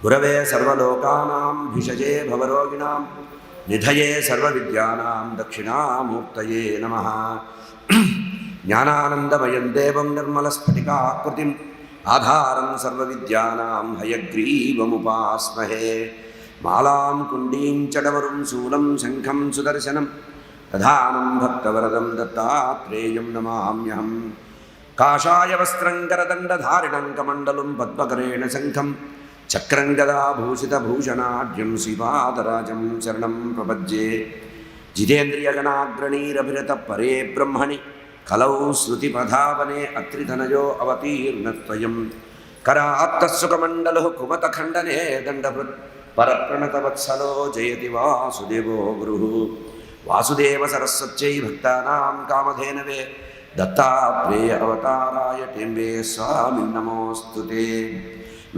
గురవే సర్వలోకానాం భిషజే భవరోగిణాం నిధయే సర్వవిద్యానాం దక్షిణామూర్తయే నమః. జ్ఞానానందమయం దేవం నిర్మలస్ఫటికాకృతిం ఆధారం సర్వవిద్యానాం హయగ్రీవముపాస్మహే. మాలాం కుండీం చడవరుం శూలం శంఖం సుదర్శనం దధానం భక్తవరదం దత్తాత్రేయం నమామ్యహం. కాషాయ వస్త్రం కరదండధారిణం కమండలం పద్మకరేణ శంఖం చక్రం గదాభూషితభూషణాఢ్యం శ్రీపాదరాజం శరణం ప్రపద్యే. జితేంద్రియగణాగ్రణీరభిరత పరే బ్రహ్మణి కలౌ శృతిపధావనే అత్రితనయో అవతీర్ణత్వయం. కరాత్తసుకమండలు కుమతఖండనే దండభృత్ పరప్రణతవత్సలో జయతి వాసుదేవో గురుః. వాసుదేవ సరస్వత్యై భక్తానాం కామధేనవే దత్తాత్రేయ అవతారాయ టెంబే స్వామి నమోస్తుతే.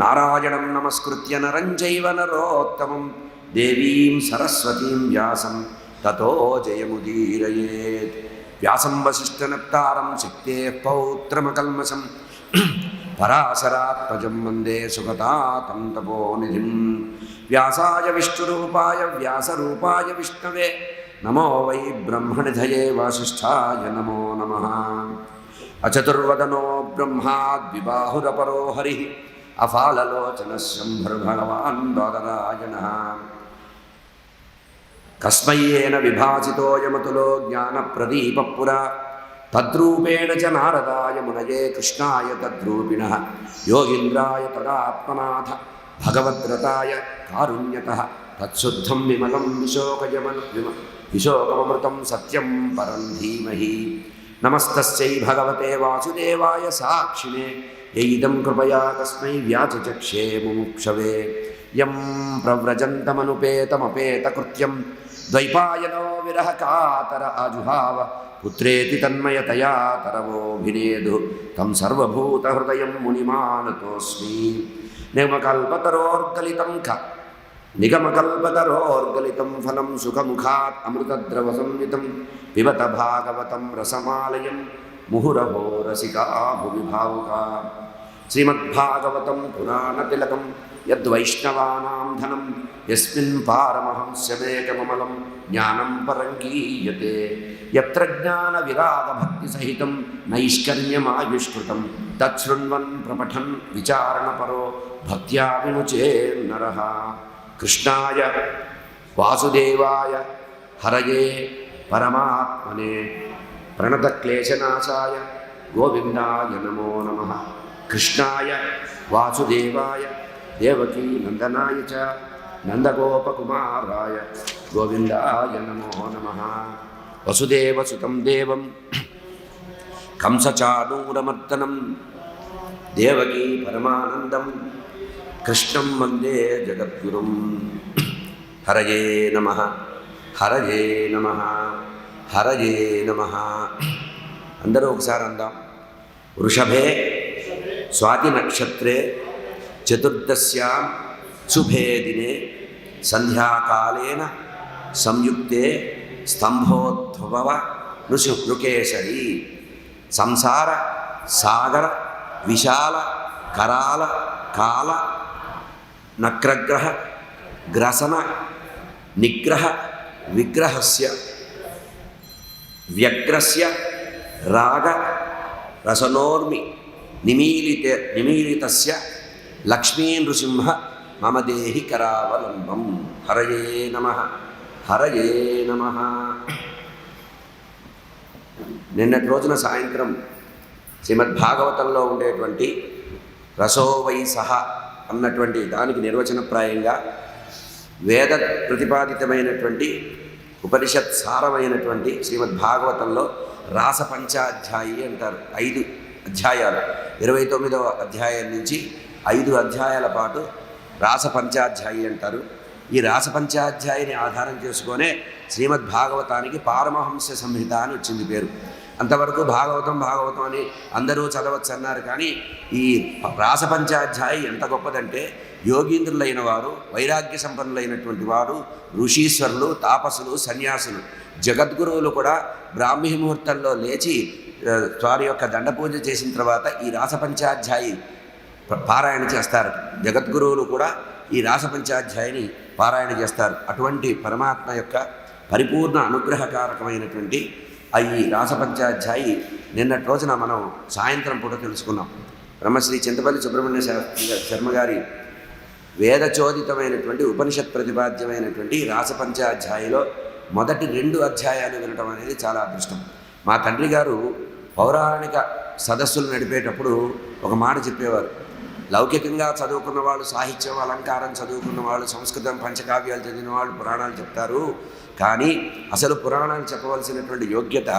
నారాయణం నమస్కృత్య నరం చైవ నరోత్తమం దేవీం సరస్వతీం వ్యాసం తతో జయముదీరయేత్. వ్యాసం వసిష్ఠనప్తారం శక్తేః పౌత్రమకల్మషం పరాశరాత్మజం వందే సుగతాతం తపోనిధిం. వ్యాసాయ విష్ణురూపాయ వ్యాసరూపాయ విష్ణవే నమో వై బ్రహ్మనిధయే వాసిష్ఠాయ నమో నమః. అచతుర్వదనో బ్రహ్మా ద్విబాహురపరో హరిః అఫాలలోచన శంభర్భగవాన్ బాదరాయణః. కస్మయ్యేన విభాసితోయమతులో జ్ఞానప్రదీపపురా తద్రూపేణ చ నారదాయ మునయే కృష్ణాయ తద్రూపిణః. యోగీంద్రాయ తదాత్మనాథ భగవద్రతాయ కారుణ్యతః తత్శుద్ధం విమలం విశోకమమృతం సత్యం పరం ధీమహి. నమస్తస్యై భగవతే వాసుదేవాయ సాక్షిణే యైదం కృపయా తస్మై వ్యాచచక్షే ముముక్షవే. యం ప్రవ్రజంతమనుపేతమపేతకృత్యం ద్వైపాయనో విరహ కాతర ఆజుహావ పుత్రేతి తన్మయతయా తరవోభినేదు తం సర్వభూతహృదయం మునిమానతోస్మి. నిగమకల్పతరోర్గలితం ఫలం సుఖముఖాత్ అమృతద్రవసంయుతం పిబత భాగవతం రసమాలయం ముహురహో రసికా భువి భావుకా. శ్రీమద్భాగవతం పురాణతిలకం యద్వైష్ణవానాం ధనం యస్మిన్ పారమహంస్యమేకమమలం జ్ఞానం పరంగీయతే. యత్ర జ్ఞాన విరాగ భక్తి సహితం నైష్కర్మ్యమాయుష్కృతం తచ్ఛృణ్వన్ ప్రపఠన్ విచారణపరో భక్త్యా విముచేన్నరః. కృష్ణాయ వాసుదేవాయ హరయే పరమాత్మనే ప్రణతక్లేశనాశాయ గోవిందాయ నమో నమః. కృష్ణాయ వాసుదేవాయ దేవకీ నందనాయ చ నందగోపకుమారాయ గోవిందాయ నమో నమః. వసుదేవసుతం దేవం కంసచానూరమర్దనం దేవకీ పరమానందం కృష్ణం వందే జగద్గురుం. హరయే నమః హరయే నమః హరయే నమః. అందరూ ఒకసారి అందాం. వృషభే స్వాతి నక్షత్రే చతుర్దశ్యాం శుభే దినే సంధ్యాకాలేన సంయుక్తే స్తంభోద్భవ నృకేశరీ. సంసార సాగర విశాల కరాల కాల నక్రగ్రహ గ్రసన నిగ్రహ విగ్రహస్య వ్యగ్రస్య రాగ రసనోర్మి నిమీలితస్య లక్ష్మీ నృసింహ మమ దేహి కరావలంబం. హరయే నమః హరయే నమః. నిన్నటి రోజున సాయంత్రం శ్రీమద్భాగవతంలో ఉండేటువంటి రసోవై సహ అన్నటువంటి దానికి నిర్వచనప్రాయంగా వేద ప్రతిపాదితమైనటువంటి ఉపనిషత్ సారమైనటువంటి శ్రీమద్భాగవతంలో రాసపంచాధ్యాయి అంటారు. 5 అధ్యాయాలు 29వ అధ్యాయం నుంచి 5 అధ్యాయాల పాటు రాసపంచాధ్యాయి అంటారు. ఈ రాసపంచాధ్యాయిని ఆధారం చేసుకొనే శ్రీమద్భాగవతానికి పారమహంస సంహిత అని వచ్చింది పేరు. అంతవరకు భాగవతం భాగవతం అని అందరూ చదవచ్చు అన్నారు. కానీ ఈ రాసపంచాధ్యాయి ఎంత గొప్పదంటే యోగీంద్రులైన వారు, వైరాగ్య సంపన్నులైనటువంటి వారు, ఋషీశ్వరులు, తాపసులు, సన్యాసులు, జగద్గురువులు కూడా బ్రాహ్మీ ముహూర్తంలో లేచి వారి యొక్క దండపూజ చేసిన తర్వాత ఈ రాసపంచాధ్యాయి పారాయణ చేస్తారు. జగద్గురువులు కూడా ఈ రాసపంచాధ్యాయిని పారాయణ చేస్తారు. అటువంటి పరమాత్మ యొక్క పరిపూర్ణ అనుగ్రహకారకమైనటువంటి ఈ రాసపంచాధ్యాయి నిన్నటి రోజున మనం సాయంత్రం పూట తెలుసుకున్నాం. బ్రహ్మశ్రీ చింతపల్లి సుబ్రహ్మణ్య శర్మ గారి వేదచోదితమైనటువంటి ఉపనిషత్ ప్రతిపాద్యమైనటువంటి రాసపంచాధ్యాయిలో మొదటి 2 అధ్యాయాలు వినటం అనేది చాలా అదృష్టం. మా తండ్రి గారు పౌరాణిక సదస్సులు నడిపేటప్పుడు ఒక మాట చెప్పేవారు. లౌకికంగా చదువుకున్న వాళ్ళు, సాహిత్యం అలంకారం చదువుకున్న వాళ్ళు, సంస్కృతం పంచకావ్యాలు చదివిన వాళ్ళు పురాణాలు చెప్తారు. కానీ అసలు పురాణాలు చెప్పవలసినటువంటి యోగ్యత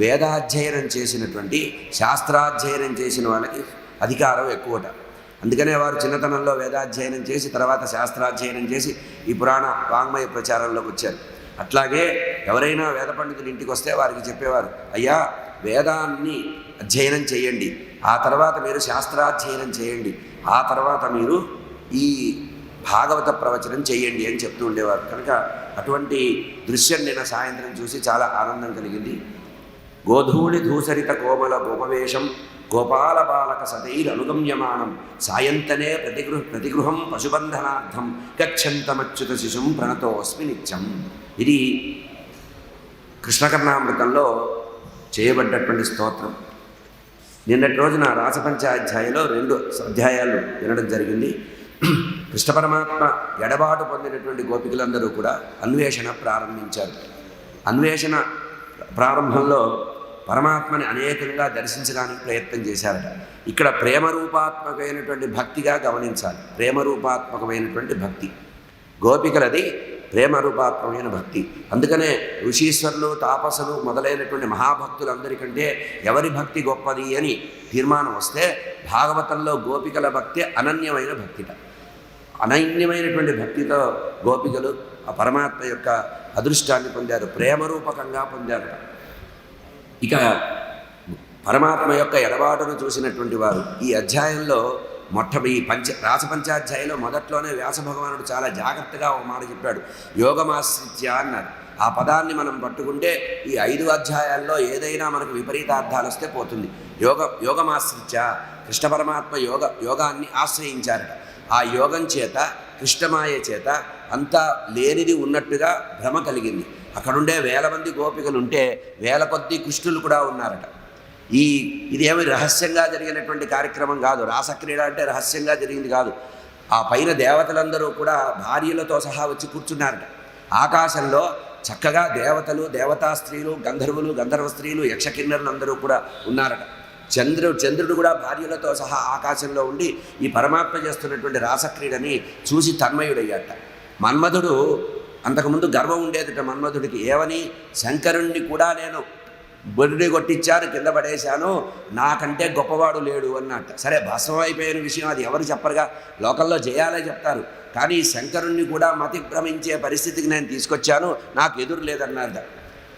వేదాధ్యయనం చేసినటువంటి, శాస్త్రాధ్యయనం చేసిన వాళ్ళకి అధికారం ఎక్కువట. అందుకనే వారు చిన్నతనంలో వేదాధ్యయనం చేసి తర్వాత శాస్త్రాధ్యయనం చేసి ఈ పురాణ వాంగ్మయ ప్రచారంలోకి వచ్చారు. అట్లాగే ఎవరైనా వేద పండితులు ఇంటికి వస్తే వారికి చెప్పేవారు, అయ్యా వేదాన్ని అధ్యయనం చేయండి, ఆ తర్వాత మీరు శాస్త్రాధ్యయనం చేయండి, ఆ తర్వాత మీరు ఈ భాగవత ప్రవచనం చేయండి అని చెప్తూ ఉండేవారు. కనుక అటువంటి దృశ్యం నిన్న సాయంత్రం చూసి చాలా ఆనందం కలిగింది. గోధూళి ధూసరిత కోమల గోపవేషం గోపాల బాలక సతైరనుగమ్యమానం సాయంతనే ప్రతిగృహం పశుబంధనార్థం గచ్చంతమచ్యుత శిశుం ప్రణతోస్మి నిత్యం. ఇది కృష్ణకర్ణామృతంలో చేయబడ్డటువంటి స్తోత్రం. నిన్నటి రోజున రాసపంచాధ్యాయంలో 2 అధ్యాయాలు వినడం జరిగింది. కృష్ణ పరమాత్మ ఎడబాటు పొందినటువంటి గోపికలందరూ కూడా అన్వేషణ ప్రారంభించారు. అన్వేషణ ప్రారంభంలో పరమాత్మని అనేకంగా దర్శించడానికి ప్రయత్నం చేశారట. ఇక్కడ ప్రేమరూపాత్మకమైనటువంటి భక్తిగా గమనించాలి. ప్రేమరూపాత్మకమైనటువంటి భక్తి గోపికలది ప్రేమరూపాత్మకమైన భక్తి. అందుకనే ఋషీశ్వరులు, తాపసులు మొదలైనటువంటి మహాభక్తులందరికంటే ఎవరి భక్తి గొప్పది అని తీర్మానం వస్తే భాగవతంలో గోపికల భక్తి అనన్యమైన భక్తిట. అనన్యమైనటువంటి భక్తితో గోపికలు ఆ పరమాత్మ యొక్క అదృష్టాన్ని పొందారు, ప్రేమరూపకంగా పొందారు. ఇక పరమాత్మ యొక్క ఎడబాటును చూసినటువంటి వారు ఈ అధ్యాయంలో ఈ రాసపంచాధ్యాయంలో మొదట్లోనే వ్యాస భగవానుడు చాలా జాగ్రత్తగా ఒక మాట చెప్పాడు, యోగమాశ్రిత్య అన్నాడు. ఆ పదాన్ని మనం పట్టుకుంటే ఈ 5 అధ్యాయాల్లో ఏదైనా మనకు విపరీతార్థాలు వస్తే పోతుంది. యోగమాశ్రిత్య, కృష్ణ పరమాత్మ యోగాన్ని ఆశ్రయించారట. ఆ యోగం చేత, కృష్ణమాయ చేత అంతా లేనిది ఉన్నట్టుగా భ్రమ కలిగింది. అక్కడుండే 1000 మంది గోపికలు ఉంటే 1000 కొద్ది కృష్ణులు కూడా ఉన్నారట. ఇదేమి రహస్యంగా జరిగినటువంటి కార్యక్రమం కాదు. రాసక్రీడ అంటే రహస్యంగా జరిగింది కాదు. ఆ పైన దేవతలందరూ కూడా భార్యలతో సహా వచ్చి కూర్చున్నారట. ఆకాశంలో చక్కగా దేవతలు, దేవతా స్త్రీలు, గంధర్వులు, గంధర్వ స్త్రీలు, యక్షకిన్నరులు అందరూ కూడా ఉన్నారట. చంద్రుడు కూడా భార్యలతో సహా ఆకాశంలో ఉండి ఈ పరమాత్మ చేస్తున్నటువంటి రాసక్రీడని చూసి తన్మయుడయ్యాట. మన్మధుడు అంతకుముందు గర్వం ఉండేదిట మన్మధుడికి. ఏమని? శంకరుణ్ణి కూడా నేను బొడ్డి కొట్టించాను, కింద పడేశాను, నాకంటే గొప్పవాడు లేడు అన్నట్ట. సరే, భస్మం అయిపోయిన విషయం అది ఎవరు చెప్పరుగా, లోకల్లో జయాలే చెప్తారు. కానీ శంకరుణ్ణి కూడా మతి భ్రమించే పరిస్థితికి నేను తీసుకొచ్చాను, నాకు ఎదురు లేదన్నారట.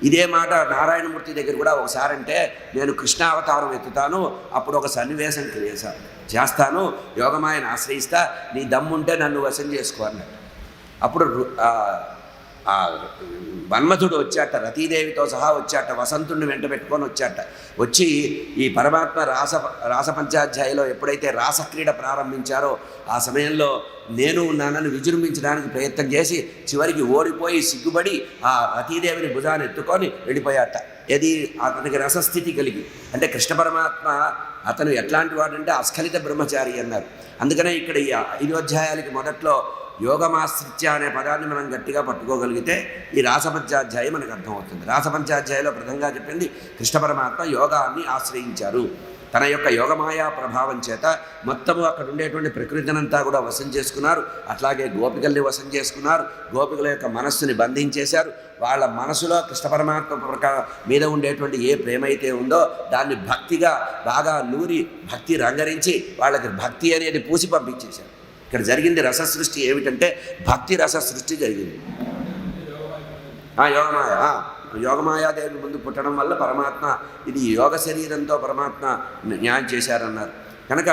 ఇదే మాట నారాయణమూర్తి దగ్గర కూడా ఒకసారి అంటే, నేను కృష్ణావతారం ఎత్తుతాను, అప్పుడు ఒక సన్నివేశం చేస్తాను, యోగమాయను ఆశ్రయిస్తా, నీ దమ్ముంటే నన్ను వశం చేసుకో అన్నాడు. అప్పుడు మన్మథుడు వచ్చాట, రతీదేవితో సహా వచ్చాట, వసంతుడిని వెంట పెట్టుకొని వచ్చాట. వచ్చి ఈ పరమాత్మ రాసపంచాధ్యాయంలో ఎప్పుడైతే రాసక్రీడ ప్రారంభించారో ఆ సమయంలో నేను ఉన్నానని విజృంభించడానికి ప్రయత్నం చేసి చివరికి ఓడిపోయి సిగ్గుపడి ఆ రతీదేవిని భుజాన్ని ఎత్తుకొని వెళ్ళిపోయాట. ఏది? అతనికి రసస్థితి కలిగి. అంటే కృష్ణ పరమాత్మ అతను ఎట్లాంటి వాడంటే అస్ఖలిత బ్రహ్మచారి అన్నారు. అందుకనే ఇక్కడ ఈ 5 అధ్యాయాలకి మొదట్లో యోగమాశ్రిత్య అనే పదాన్ని మనం గట్టిగా పట్టుకోగలిగితే ఈ రాసపంచాధ్యాయం మనకు అర్థమవుతుంది. రాసపంచాధ్యాయంలో ప్రధానంగా చెప్పింది కృష్ణ పరమాత్మ యోగాన్ని ఆశ్రయించారు. తన యొక్క యోగమాయా ప్రభావం చేత మొత్తము అక్కడ ఉండేటువంటి ప్రకృతినంతా కూడా వశం చేసుకున్నారు. అట్లాగే గోపికల్ని వశం చేసుకున్నారు. గోపికల యొక్క మనస్సుని బంధించేశారు. వాళ్ళ మనసులో కృష్ణ పరమాత్మ మీద ఉండేటువంటి ఏ ప్రేమ అయితే ఉందో దాన్ని భక్తిగా బాగా నూరి భక్తి రంగరించి వాళ్ళకి భక్తి అనేది పూసి పంపించేశారు. ఇక్కడ జరిగింది రస సృష్టి ఏమిటంటే భక్తి రస సృష్టి జరిగింది. యోగమాయాదేవి ముందు పుట్టడం వల్ల పరమాత్మ ఇది యోగ శరీరంతో పరమాత్మ న్యాయం చేశారన్నారు. కనుక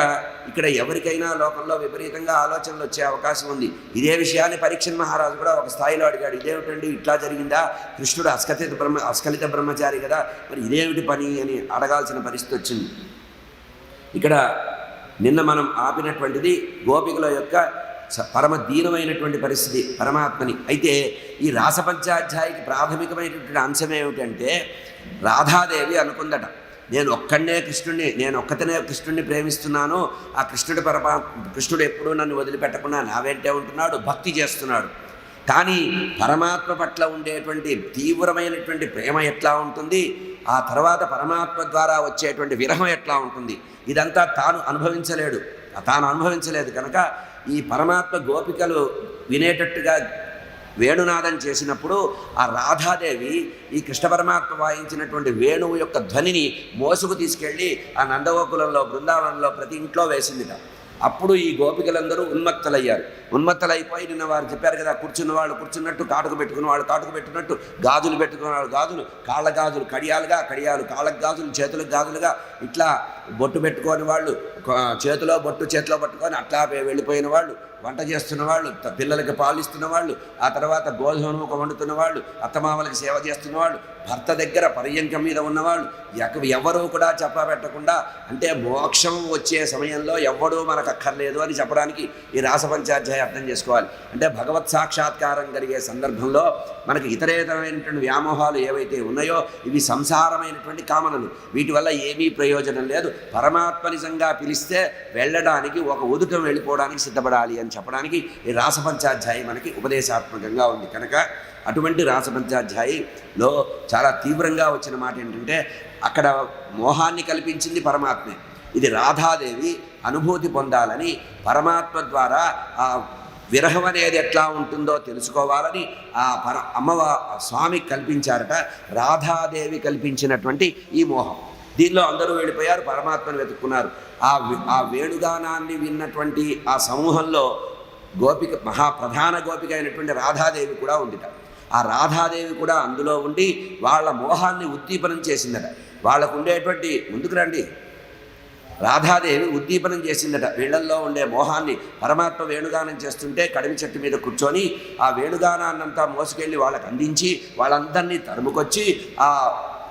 ఇక్కడ ఎవరికైనా లోకంలో విపరీతంగా ఆలోచనలు వచ్చే అవకాశం ఉంది. ఇదే విషయాన్ని పరీక్షణ్ మహారాజు కూడా ఒక స్థాయిలో అడిగాడు. ఇదేమిటండి ఇట్లా జరిగిందా? కృష్ణుడు అస్ఖలిత బ్రహ్మచారి కదా, మరి ఇదేమిటి పని అని అడగాల్సిన పరిస్థితి వచ్చింది. ఇక్కడ నిన్న మనం ఆపినటువంటిది గోపికల యొక్క పరమ దీనమైనటువంటి పరిస్థితి పరమాత్మని. అయితే ఈ రాసపంచాధ్యాయికి ప్రాథమికమైనటువంటి అంశం ఏమిటంటే రాధాదేవి అనుకుందట, నేను ఒక్కతనే కృష్ణుడిని ప్రేమిస్తున్నాను, ఆ కృష్ణుడు ఎప్పుడూ నన్ను వదిలిపెట్టకుండా నా వెంటే ఉంటున్నాడు, భక్తి చేస్తున్నాడు. కానీ పరమాత్మ పట్ల ఉండేటువంటి తీవ్రమైనటువంటి ప్రేమ ఎట్లా ఉంటుంది, ఆ తర్వాత పరమాత్మ ద్వారా వచ్చేటువంటి విరహం ఎట్లా ఉంటుంది, ఇదంతా తాను అనుభవించలేదు కనుక ఈ పరమాత్మ గోపికలు వినేటట్టుగా వేణునాదం చేసినప్పుడు ఆ రాధాదేవి ఈ కృష్ణ పరమాత్మ వాయించినటువంటి వేణువు యొక్క ధ్వనిని మోసుకు తీసుకెళ్ళి ఆ నందగోకులంలో బృందావనంలో ప్రతి ఇంట్లో వేసిందిట. అప్పుడు ఈ గోపికలందరూ ఉన్మత్తలైపోయి నిన్న వారు చెప్పారు కదా, కూర్చున్నవాళ్ళు కూర్చున్నట్టు, కాటుకు పెట్టుకున్నవాళ్ళు కాటుకు పెట్టినట్టు, గాజులు పెట్టుకున్నవాళ్ళు గాజులు, కాళ్ళ గాజులు కడియాలు కాళ్ళకు గాజులు, చేతులకు గాజులుగా, ఇట్లా బొట్టు పెట్టుకోని వాళ్ళు చేతిలో పట్టుకొని అట్లా వెళ్ళిపోయిన వాళ్ళు, వంట చేస్తున్న వాళ్ళు, పిల్లలకి పాలు ఇస్తున్న వాళ్ళు, ఆ తర్వాత గోధుమ వండుతున్న వాళ్ళు, అత్తమామలకి సేవ చేస్తున్న వాళ్ళు, భర్త దగ్గర పర్యంకం మీద ఉన్నవాళ్ళు, ఎవరూ కూడా చెప్పబెట్టకుండా, అంటే మోక్షం వచ్చే సమయంలో ఎవ్వడూ మనకు అక్కర్లేదు అని చెప్పడానికి ఈ రాసపంచాధ్యాయం అర్థం చేసుకోవాలి. అంటే భగవత్ సాక్షాత్కారం కలిగే సందర్భంలో మనకి ఇతరేతరమైనటువంటి వ్యామోహాలు ఏవైతే ఉన్నాయో ఇవి సంసారమైనటువంటి కామనలు, వీటి వల్ల ఏమీ ప్రయోజనం లేదు. పరమాత్మ నిజంగా పిలిస్తే వెళ్ళడానికి ఒక ఉదుకం వెళ్ళిపోవడానికి సిద్ధపడాలి అని చెప్పడానికి ఈ రాసపంచాధ్యాయి మనకి ఉపదేశాత్మకంగా ఉంది. కనుక అటువంటి రాసపంచాధ్యాయిలో చాలా తీవ్రంగా వచ్చిన మాట ఏంటంటే అక్కడ మోహాన్ని కల్పించింది పరమాత్మే. ఇది రాధాదేవి అనుభూతి పొందాలని పరమాత్మ ద్వారా ఆ విరహం అనేది ఎట్లా ఉంటుందో తెలుసుకోవాలని ఆ స్వామి కల్పించారట. రాధాదేవి కల్పించినటువంటి ఈ మోహం, దీనిలో అందరూ వెళ్ళిపోయారు, పరమాత్మను వెతుక్కున్నారు. ఆ వేణుగానాన్ని విన్నటువంటి ఆ సమూహంలో గోపిక, మహాప్రధాన గోపిక అయినటువంటి రాధాదేవి కూడా ఉందిట. ఆ రాధాదేవి కూడా అందులో ఉండి వాళ్ళ మోహాన్ని ఉద్దీపనం చేసిందట. వాళ్ళకు ఉండేటువంటి, ముందుకు రండి, రాధాదేవి ఉద్దీపనం చేసిందట వీళ్ళల్లో ఉండే మోహాన్ని. పరమాత్మ వేణుగానం చేస్తుంటే కడిమి చెట్టు మీద కూర్చొని ఆ వేణుగానాన్నంతా మోసుకెళ్ళి వాళ్ళకు అందించి వాళ్ళందరినీ తరుముకొచ్చి ఆ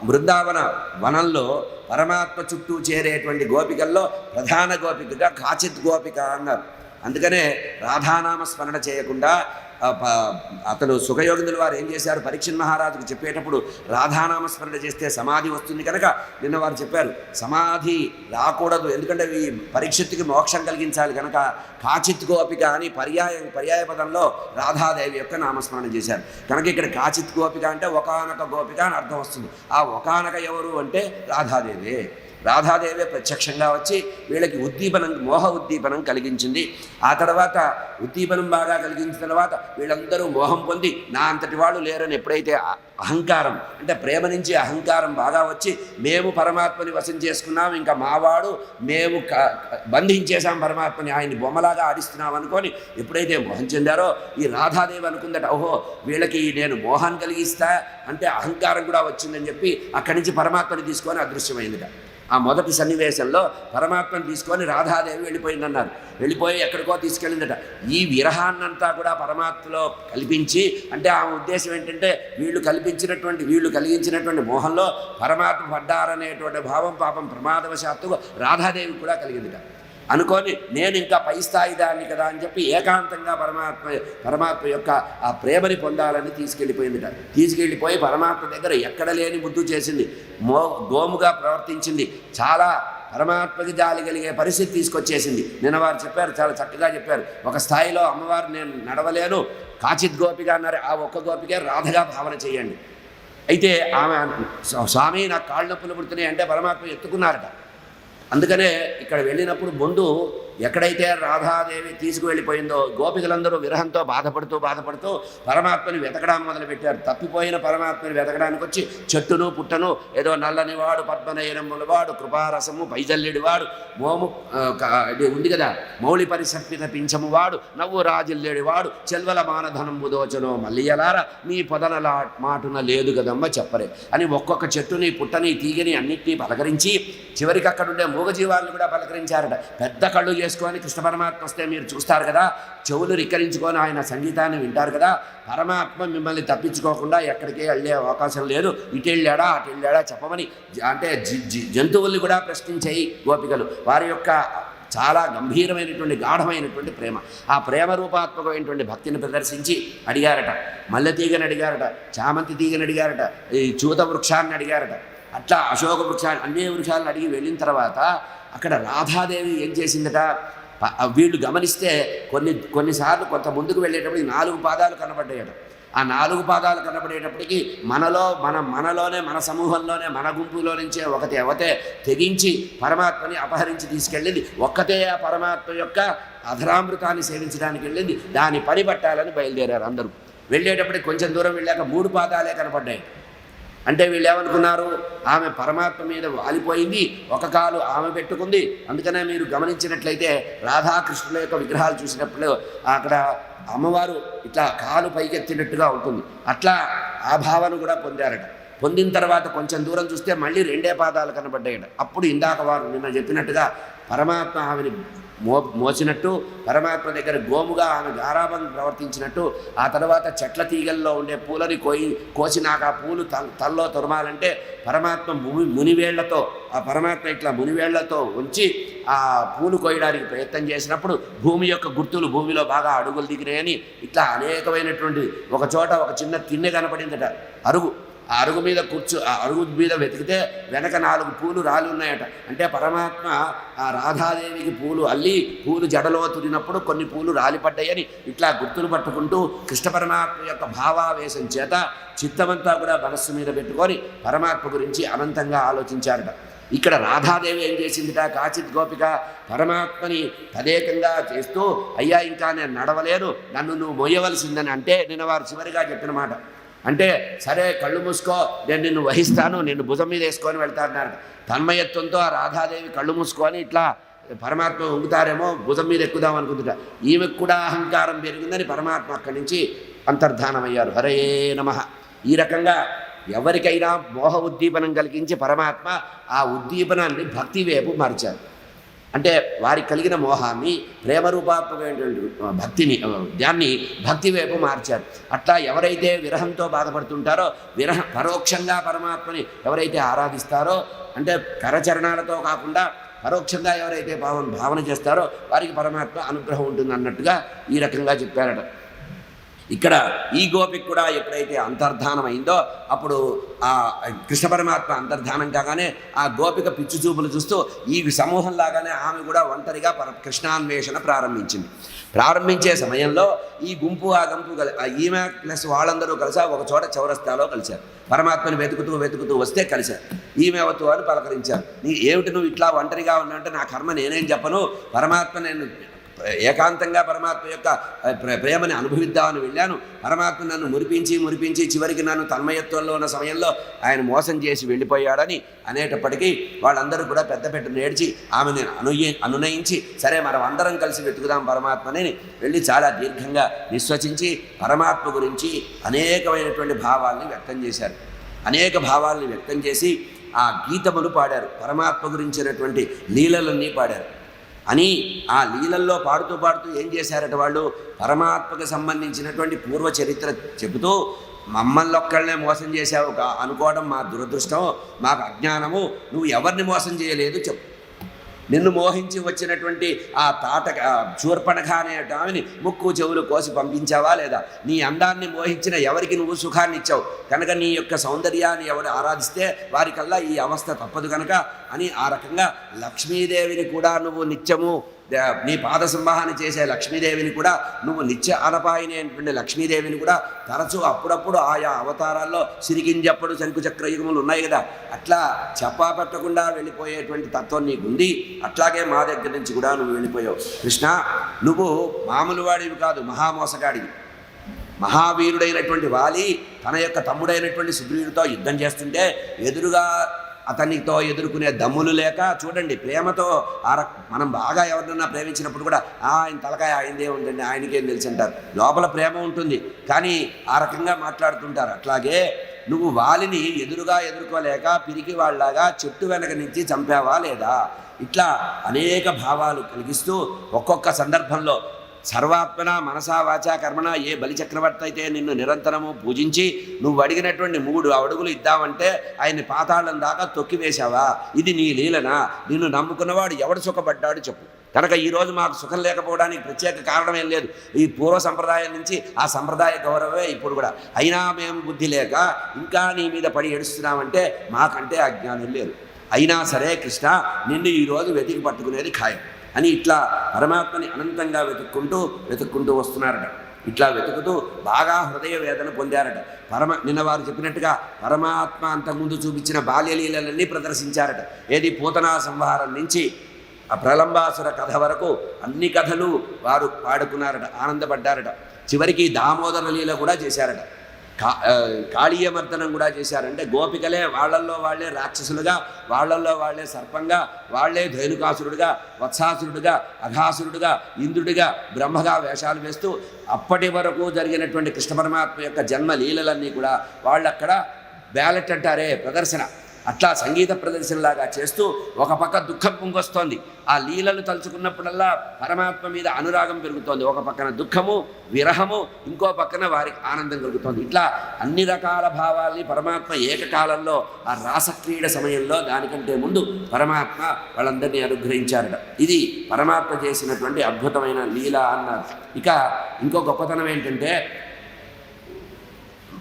బృందావన వనంలో పరమాత్మ చుట్టూ చేరేటువంటి గోపికల్లో ప్రధాన గోపికగా కాచిత్ గోపిక అన్నారు. అందుకనే రాధానామ స్మరణ చేయకుండా అతను సుఖయోగిందుల వారు ఏం చేశారు, పరీక్షణ్ మహారాజుకు చెప్పేటప్పుడు రాధానామస్మరణ చేస్తే సమాధి వస్తుంది కనుక నిన్న వారు చెప్పారు సమాధి రాకూడదు, ఎందుకంటే ఈ పరీక్షత్తుకి మోక్షం కలిగించాలి కనుక కాచిత్ గోపిక అని పర్యాయ పదంలో రాధాదేవి యొక్క నామస్మరణ చేశారు. కనుక ఇక్కడ కాచిత్ గోపిక అంటే ఒకానొక గోపిక అని అర్థం వస్తుంది. ఆ ఒకానొక ఎవరు అంటే రాధాదేవే ప్రత్యక్షంగా వచ్చి వీళ్ళకి మోహ ఉద్దీపనం కలిగించింది. ఆ తర్వాత ఉద్దీపనం బాగా కలిగించిన తర్వాత వీళ్ళందరూ మోహం పొంది నా అంతటి వాళ్ళు లేరని ఎప్పుడైతే అహంకారం, అంటే ప్రేమ నుంచి అహంకారం బాగా వచ్చి మేము పరమాత్మని వశం చేసుకున్నాం, ఇంకా మావాడు, మేము బంధించేశాం పరమాత్మని, ఆయన్ని బొమ్మలాగా ఆడిస్తున్నాం అనుకొని ఎప్పుడైతే మోహం చెందారో ఈ రాధాదేవి అనుకుందట, ఓహో వీళ్ళకి నేను మోహాన్ని కలిగిస్తా అంటే అహంకారం కూడా వచ్చిందని చెప్పి అక్కడి నుంచి పరమాత్మని తీసుకొని అదృశ్యమైందిట. ఆ మొదటి సన్నివేశంలో పరమాత్మను తీసుకొని రాధాదేవి వెళ్ళిపోయిందన్నారు. వెళ్ళిపోయి ఎక్కడికో తీసుకెళ్ళిందట. ఈ విరహాన్నంతా కూడా పరమాత్మలో కల్పించి, అంటే ఆ ఉద్దేశం ఏంటంటే వీళ్ళు కలిగించినటువంటి మోహంలో పరమాత్మ పడ్డారనేటువంటి భావం పాపం ప్రమాదవశాత్తు రాధాదేవి కూడా కలిగిందిట. అనుకొని నేను ఇంకా పై స్థాయి దాన్ని కదా అని చెప్పి ఏకాంతంగా పరమాత్మ యొక్క ఆ ప్రేమని పొందాలని తీసుకెళ్ళిపోయి పరమాత్మ దగ్గర ఎక్కడ లేని ముద్దు చేసింది, గోముగా ప్రవర్తించింది, చాలా పరమాత్మకి జాలి కలిగే పరిస్థితి తీసుకొచ్చేసింది. నిన్న వారు చెప్పారు, చాలా చక్కగా చెప్పారు. ఒక స్థాయిలో అమ్మవారు నేను నడవలేను, కాచిత్ గోపిక అన్నారు, ఆ ఒక్క గోపికే రాధగా భావన చేయండి. అయితే ఆమె స్వామి నాకు కాళ్ళు నొప్పులు పుడుతున్నాయి అంటే పరమాత్మ ఎత్తుకున్నారట. అందుకనే ఇక్కడ వెళ్ళినప్పుడు ముందు ఎక్కడైతే రాధాదేవి తీసుకువెళ్ళిపోయిందో గోపికలందరూ విరహంతో బాధపడుతూ పరమాత్మని వెతకడం మొదలుపెట్టారు. తప్పిపోయిన పరమాత్మని వెతకడానికి వచ్చి చెట్టును పుట్టను ఏదో నల్లనివాడు పద్మనయనములవాడు కృపారసము పైజల్లేడివాడు మోము ఉంది కదా, మౌళి పరిసర్పిత పింఛము వాడు నవ్వు రాజిల్లేడివాడు చెల్వల మానధనంబు దోచనో మల్లియలార మీ పొదల మాటున లేదు కదమ్మ చెప్పరే అని ఒక్కొక్క చెట్టుని పుట్టని తీగని అన్నిటినీ పలకరించి చివరికి అక్కడుండే మూగజీవాలను కూడా పలకరించారట. పెద్ద కళ్ళు చేసుకొని కృష్ణ పరమాత్మ వస్తే మీరు చూస్తారు కదా, చెవులు రిక్కరించుకొని ఆయన సంగీతాన్ని వింటారు కదా, పరమాత్మ మిమ్మల్ని తప్పించుకోకుండా ఎక్కడికి వెళ్ళే అవకాశం లేదు, ఇటు వెళ్ళాడా అటు వెళ్ళాడా చెప్పమని అంటే జంతువుల్ని కూడా ప్రశ్నించాయి గోపికలు. వారి యొక్క చాలా గంభీరమైనటువంటి గాఢమైనటువంటి ప్రేమ. ఆ ప్రేమ రూపాత్మకమైనటువంటి భక్తిని ప్రదర్శించి అడిగారట. మల్లె తీగని అడిగారట, చామంతి తీగని అడిగారట, ఈ చూత వృక్షాన్ని అడిగారట. అట్లా అశోక వృక్షాన్ని, అన్ని వృక్షాలను అడిగి వెళ్ళిన తర్వాత అక్కడ రాధాదేవి ఏం చేసిందట, వీళ్ళు గమనిస్తే కొన్నిసార్లు కొంత ముందుకు వెళ్ళేటప్పటికి 4 పాదాలు కనబడ్డాయట. ఆ 4 పాదాలు కనబడేటప్పటికీ మనలోనే మన సమూహంలోనే మన గుంపులో నుంచే ఒకటి అవతే తెగించి పరమాత్మని అపహరించి తీసుకెళ్ళింది. ఒక్కతే ఆ పరమాత్మ యొక్క అధరామృతాన్ని సేవించడానికి వెళ్ళింది. దాని పని పట్టాలని బయలుదేరారు అందరూ. వెళ్ళేటప్పటికి కొంచెం దూరం వెళ్ళాక 3 పాదాలే కనపడ్డాయి. అంటే వీళ్ళు ఏమనుకున్నారు, ఆమె పరమాత్మ మీద వాలిపోయింది, ఒక కాలు ఆమె పెట్టుకుంది. అందుకనే మీరు గమనించినట్లయితే రాధాకృష్ణుల యొక్క విగ్రహాలు చూసినప్పుడు అక్కడ అమ్మవారు ఇట్లా కాలు పైకెత్తినట్టుగా ఉంటుంది. అట్లా ఆ భావన కూడా పొందారట. పొందిన తర్వాత కొంచెం దూరం చూస్తే మళ్ళీ 2 పాదాలు కనబడ్డాయట. అప్పుడు ఇందాక వారు నిన్న చెప్పినట్టుగా పరమాత్మ ఆమెని మోసినట్టు, పరమాత్మ దగ్గర గోముగా ఆమె గారాబం ప్రవర్తించినట్టు, ఆ తర్వాత చెట్ల తీగల్లో ఉండే పూలని కోసి నాకు ఆ పూలు తల్లో తొరమాలంటే పరమాత్మ మునివేళ్లతో, ఆ పరమాత్మ ఇట్లా మునివేళ్లతో ఉంచి ఆ పూలు కోయడానికి ప్రయత్నం చేసినప్పుడు భూమి యొక్క గుర్తులు భూమిలో బాగా అడుగులు దిగినాయని ఇట్లా అనేకమైనటువంటి ఒక చోట ఒక చిన్న తిన్నె కనపడిందట, అరుగు. ఆ అరుగు మీద ఆ అరుగు మీద వెతికితే వెనక 4 పూలు రాలి ఉన్నాయట. అంటే పరమాత్మ ఆ రాధాదేవికి పూలు అల్లి పూలు జడలో తురినప్పుడు కొన్ని పూలు రాలిపడ్డాయని ఇట్లా గుర్తులు పట్టుకుంటూ కృష్ణ పరమాత్మ యొక్క భావావేశం చేత చిత్తమంతా కూడా మనస్సు మీద పెట్టుకొని పరమాత్మ గురించి అనంతంగా ఆలోచించారట. ఇక్కడ రాధాదేవి ఏం చేసిందిట, కాచిత్ గోపిక పరమాత్మని తదేకంగా చేస్తూ, అయ్యా ఇంకా నేను నడవలేను, నన్ను నువ్వు మొయ్యవలసిందని అంటే నిన్న వారు చివరిగా చెప్పిన మాట. అంటే సరే కళ్ళు మూసుకో, నేను నిన్ను వహిస్తాను, నిన్ను భుజం మీద వేసుకొని వెళ్తానన్నారు. తన్మయత్వంతో ఆ రాధాదేవి కళ్ళు మూసుకొని ఇట్లా పరమాత్మ ఉంగుతారేమో భుజం మీద ఎక్కుదాం అనుకుంటుట. ఈమెకు కూడా అహంకారం పెరిగిందని పరమాత్మ అక్కడి నుంచి అంతర్ధానమయ్యారు. హరే నమః. ఈ రకంగా ఎవరికైనా మోహ ఉద్దీపనం కలిగించి పరమాత్మ ఆ ఉద్దీపనాన్ని భక్తి వైపు మార్చారు. అంటే వారికి కలిగిన మోహాన్ని ప్రేమరూపాత్మకమైనటువంటి భక్తిని దాన్ని భక్తి వైపు మార్చారు. అట్లా ఎవరైతే విరహంతో బాధపడుతుంటారో, పరోక్షంగా పరమాత్మని ఎవరైతే ఆరాధిస్తారో, అంటే కరచరణాలతో కాకుండా పరోక్షంగా ఎవరైతే భావన చేస్తారో వారికి పరమాత్మ అనుగ్రహం ఉంటుంది అన్నట్టుగా ఈ రకంగా చెప్పారట. ఇక్కడ ఈ గోపిక కూడా ఎప్పుడైతే అంతర్ధానం అయిందో అప్పుడు ఆ కృష్ణ పరమాత్మ అంతర్ధానం కాగానే ఆ గోపిక పిచ్చి చూపులు చూస్తూ ఈ సమూహంలాగానే ఆమె కూడా ఒంటరిగా కృష్ణాన్వేషణ ప్రారంభించే సమయంలో ఈ గుంపు ఆ గుంపు ఈమె ప్లస్ వాళ్ళందరూ కలిసి ఒక చోట చౌరస్తాలో కలిశారు. పరమాత్మని వెతుకుతూ వస్తే కలిశారు. ఈమె అవతు అని పలకరించారు. ఏమిటి నువ్వు ఇట్లా ఒంటరిగా ఉన్నావంటే, నా కర్మ నేనేం చెప్పను, పరమాత్మ నేను ఏకాంతంగా పరమాత్మ యొక్క ప్రేమని అనుభవిద్దామని వెళ్ళాను. పరమాత్మ నన్ను మురిపించి చివరికి నన్ను తన్మయత్వంలో ఉన్న సమయంలో ఆయన మోసం చేసి వెళ్ళిపోయాడని అనేటప్పటికీ వాళ్ళందరూ కూడా పెద్ద నేర్చి ఆమెను అనునయించి, సరే మనం అందరం కలిసి వెతుకుదాం పరమాత్మని వెళ్ళి చాలా దీర్ఘంగా నిశ్వసించి పరమాత్మ గురించి అనేకమైనటువంటి భావాల్ని వ్యక్తం చేశారు. అనేక భావాల్ని వ్యక్తం చేసి ఆ గీతములు పాడారు. పరమాత్మ గురించినటువంటి లీలలన్నీ పాడారు. అని ఆ లీలల్లో పాడుతూ ఏం చేశారట వాళ్ళు, పరమాత్మకు సంబంధించినటువంటి పూర్వ చరిత్ర చెబుతూ, మమ్మల్ని ఒక్కళ్ళనే మోసం చేశావు అనుకోవడం మా దురదృష్టం, మాకు అజ్ఞానము, నువ్వు ఎవరిని మోసం చేయలేదు చెప్పు. నిన్ను మోహించి వచ్చినటువంటి ఆ శూర్పణఖ అనే ఆమెని ముక్కు చెవులు కోసి పంపించావా లేదా? నీ అందాన్ని మోహించిన ఎవరికి నువ్వు సుఖాన్ని ఇచ్చావు కనుక నీ యొక్క సౌందర్యాన్ని ఎవరు ఆరాధిస్తే వారికల్లా ఈ అవస్థ తప్పదు కనుక అని ఆ రకంగా లక్ష్మీదేవిని కూడా నువ్వు నిత్యము నీ పాద సంవాహన చేసే లక్ష్మీదేవిని కూడా నువ్వు నిత్య అనపాయినటువంటి లక్ష్మీదేవిని కూడా తరచూ అప్పుడప్పుడు ఆయా అవతారాల్లో సిరిగింజప్పుడు శంకుచక్రయుగములు ఉన్నాయి కదా, అట్లా చెప్పా పెట్టకుండా వెళ్ళిపోయేటువంటి తత్వం నీకుంది. అట్లాగే మా దగ్గర నుంచి కూడా నువ్వు వెళ్ళిపోయావు. కృష్ణ, నువ్వు మామూలు వాడివి కాదు, మహామోసగాడివి. మహావీరుడైనటువంటి వాలి తన యొక్క తమ్ముడైనటువంటి సుగ్రీవుడితో యుద్ధం చేస్తుంటే ఎదురుగా అతనితో ఎదుర్కొనే దమ్ములు లేక, చూడండి ప్రేమతో మనం బాగా ఎవరినన్నా ప్రేమించినప్పుడు కూడా ఆయన తలకాయ ఆయనదే ఉందండి, ఆయనకేం తెలిసి అంటారు. లోపల ప్రేమ ఉంటుంది కానీ ఆ రకంగా మాట్లాడుతుంటారు. అట్లాగే నువ్వు వాలిని ఎదురుగా ఎదుర్కోలేక పిరికి వాళ్ళలాగా చెట్టు వెనక నుంచి చంపావా లేదా? ఇట్లా అనేక భావాలు కలిగిస్తూ ఒక్కొక్క సందర్భంలో సర్వాత్మన మనసా వాచా కర్మణ ఏ బలిచక్రవర్తి అయితే నిన్ను నిరంతరము పూజించి నువ్వు అడిగినటువంటి 3 అడుగులు ఇద్దామంటే ఆయన్ని పాతాళం దాకా తొక్కివేశావా? ఇది నీ లీలనా? నిన్ను నమ్ముకున్నవాడు ఎవడు సుఖపడ్డాడు చెప్పు. కనుక ఈరోజు మాకు సుఖం లేకపోవడానికి ప్రత్యేక కారణం ఏం లేదు. ఈ పూర్వ సంప్రదాయం నుంచి ఆ సంప్రదాయ గౌరవమే ఇప్పుడు కూడా. అయినా మేము బుద్ధి లేక ఇంకా నీ మీద పడి ఏడుస్తున్నామంటే మాకంటే అజ్ఞానం లేదు. అయినా సరే కృష్ణ, నిన్ను ఈరోజు వెతికి పట్టుకునేది ఖాయం అని ఇట్లా పరమాత్మని అనంతంగా వెతుక్కుంటూ వస్తున్నారట. ఇట్లా వెతుకుతూ బాగా హృదయ వేదన పొందారట. నిన్న వారు చెప్పినట్టుగా పరమాత్మ అంతకుముందు చూపించిన బాల్యలీలలన్నీ ప్రదర్శించారట. ఏది పూతనా సంహారం నుంచి ఆ ప్రలంబాసుర కథ వరకు అన్ని కథలు వారు పాడుకున్నారట, ఆనందపడ్డారట. చివరికి దామోదర లీల కూడా చేశారట, కాళీయమర్దనం కూడా చేశారంటే గోపికలే వాళ్ళల్లో వాళ్ళే రాక్షసులుగా, వాళ్ళల్లో వాళ్ళే సర్పంగా, వాళ్ళే ధైనుకాసురుడుగా, వత్సాసురుడుగా, అఘాసురుడుగా, ఇంద్రుడిగా, బ్రహ్మగా వేషాలు వేస్తూ అప్పటి వరకు జరిగినటువంటి కృష్ణ పరమాత్మ యొక్క జన్మ లీలలన్నీ కూడా వాళ్ళక్కడ బ్యాలెట్ అంటారే ప్రదర్శన, అట్లా సంగీత ప్రదర్శనలాగా చేస్తూ ఒక పక్క దుఃఖం పొంగొస్తోంది. ఆ లీలలు తలుచుకున్నప్పుడల్లా పరమాత్మ మీద అనురాగం పెరుగుతోంది. ఒక పక్కన దుఃఖము, విరహము, ఇంకో పక్కన వారికి ఆనందం కలుగుతోంది. ఇట్లా అన్ని రకాల భావాల్ని పరమాత్మ ఏకకాలంలో ఆ రాసక్రీడ సమయంలో దానికంటే ముందు పరమాత్మ వాళ్ళందరినీ అనుగ్రహించారట. ఇది పరమాత్మ చేసినటువంటి అద్భుతమైన లీల అన్నారు. ఇక ఇంకో గొప్పతనం ఏంటంటే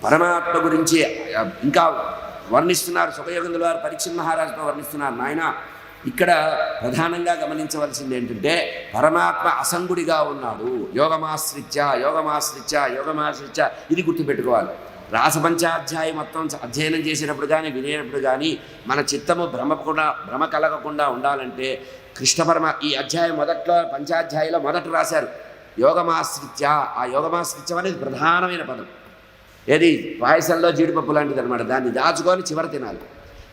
పరమాత్మ గురించి ఇంకా వర్ణిస్తున్నారు. సుఖయోగందుల వారు పరీక్షిత్ మహారాజుతో వర్ణిస్తున్నారు. నాయన, ఇక్కడ ప్రధానంగా గమనించవలసింది ఏంటంటే పరమాత్మ అసంగుడిగా ఉన్నాడు. యోగమాశ్రిత్య ఇది గుర్తుపెట్టుకోవాలి. రాసపంచాధ్యాయం మొత్తం అధ్యయనం చేసినప్పుడు కానీ వినేటప్పుడు కానీ మన చిత్తము భ్రమ కలగకుండా ఉండాలంటే ఈ అధ్యాయం మొదట్లో పంచాధ్యాయంలో మొదట రాశారు యోగమాశ్రిత్య. ఆ యోగమాశ్రిత్యం అనేది ప్రధానమైన పదం. ఏది పాయసంలో జీడిపప్పు లాంటిది అనమాట. దాన్ని దాచుకొని చివర తినాలి.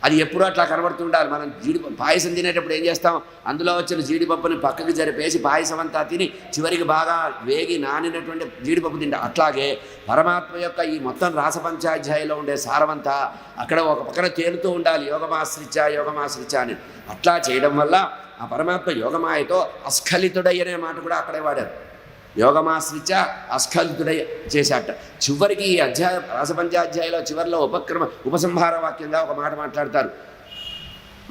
అది ఎప్పుడూ అట్లా కనబడుతూ ఉండాలి. మనం పాయసం తినేటప్పుడు ఏం చేస్తాం, అందులో వచ్చిన జీడిపప్పుని పక్కకి జరిపేసి పాయసం అంతా తిని చివరికి బాగా వేగి నానినటువంటి జీడిపప్పు తింటాం. అట్లాగే పరమాత్మ యొక్క ఈ మొత్తం రాసపంచాధ్యాయంలో ఉండే సారమంతా అక్కడ ఒక పక్కన తేలుతూ ఉండాలి. యోగమాశ్రిత్య అని. అట్లా చేయడం వల్ల ఆ పరమాత్మ యోగమాయతో అస్ఖలితుడై అనే మాట కూడా అక్కడే వాడారు. యోగమాశ్రిత్య అస్ఖలితుడై చేశాట. చివరికి ఈ రాసపంచాధ్యాయంలో చివరిలో ఉపసంహార వాక్యంగా ఒక మాట మాట్లాడతారు.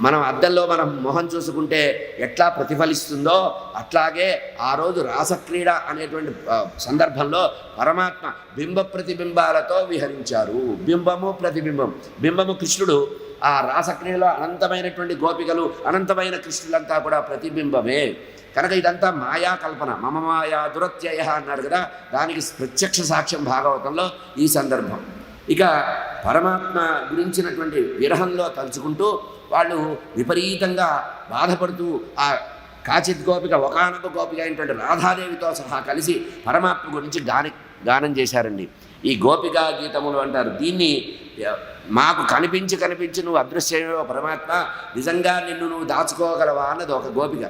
మనం అద్దంలో మనం మొహం చూసుకుంటే ఎట్లా ప్రతిఫలిస్తుందో అట్లాగే ఆ రోజు రాసక్రీడ అనేటువంటి సందర్భంలో పరమాత్మ బింబ ప్రతిబింబాలతో విహరించారు. బింబము ప్రతిబింబం. బింబము కృష్ణుడు, ఆ రాసక్రియలో అనంతమైనటువంటి గోపికలు, అనంతమైన కృష్ణులంతా కూడా ప్రతిబింబమే. కనుక ఇదంతా మాయా కల్పన. మమ మాయా దురత్యయ అన్నాడు కదా, దానికి ప్రత్యక్ష సాక్ష్యం భాగవతంలో ఈ సందర్భం. ఇక పరమాత్మ గురించినటువంటి విరహంలో తలుచుకుంటూ వాళ్ళు విపరీతంగా బాధపడుతూ ఆ కాచిత్ గోపిక, ఒకానొక గోపిక అయినటువంటి రాధాదేవితో సహా కలిసి పరమాత్మ గురించి గానం చేశారండి. ఈ గోపికా గీతములు అంటారు దీన్ని. మాకు కనిపించి నువ్వు అదృశ్యమేవో పరమాత్మ, నిజంగా నిన్ను నువ్వు దాచుకోగలవా అన్నది ఒక గోపిక.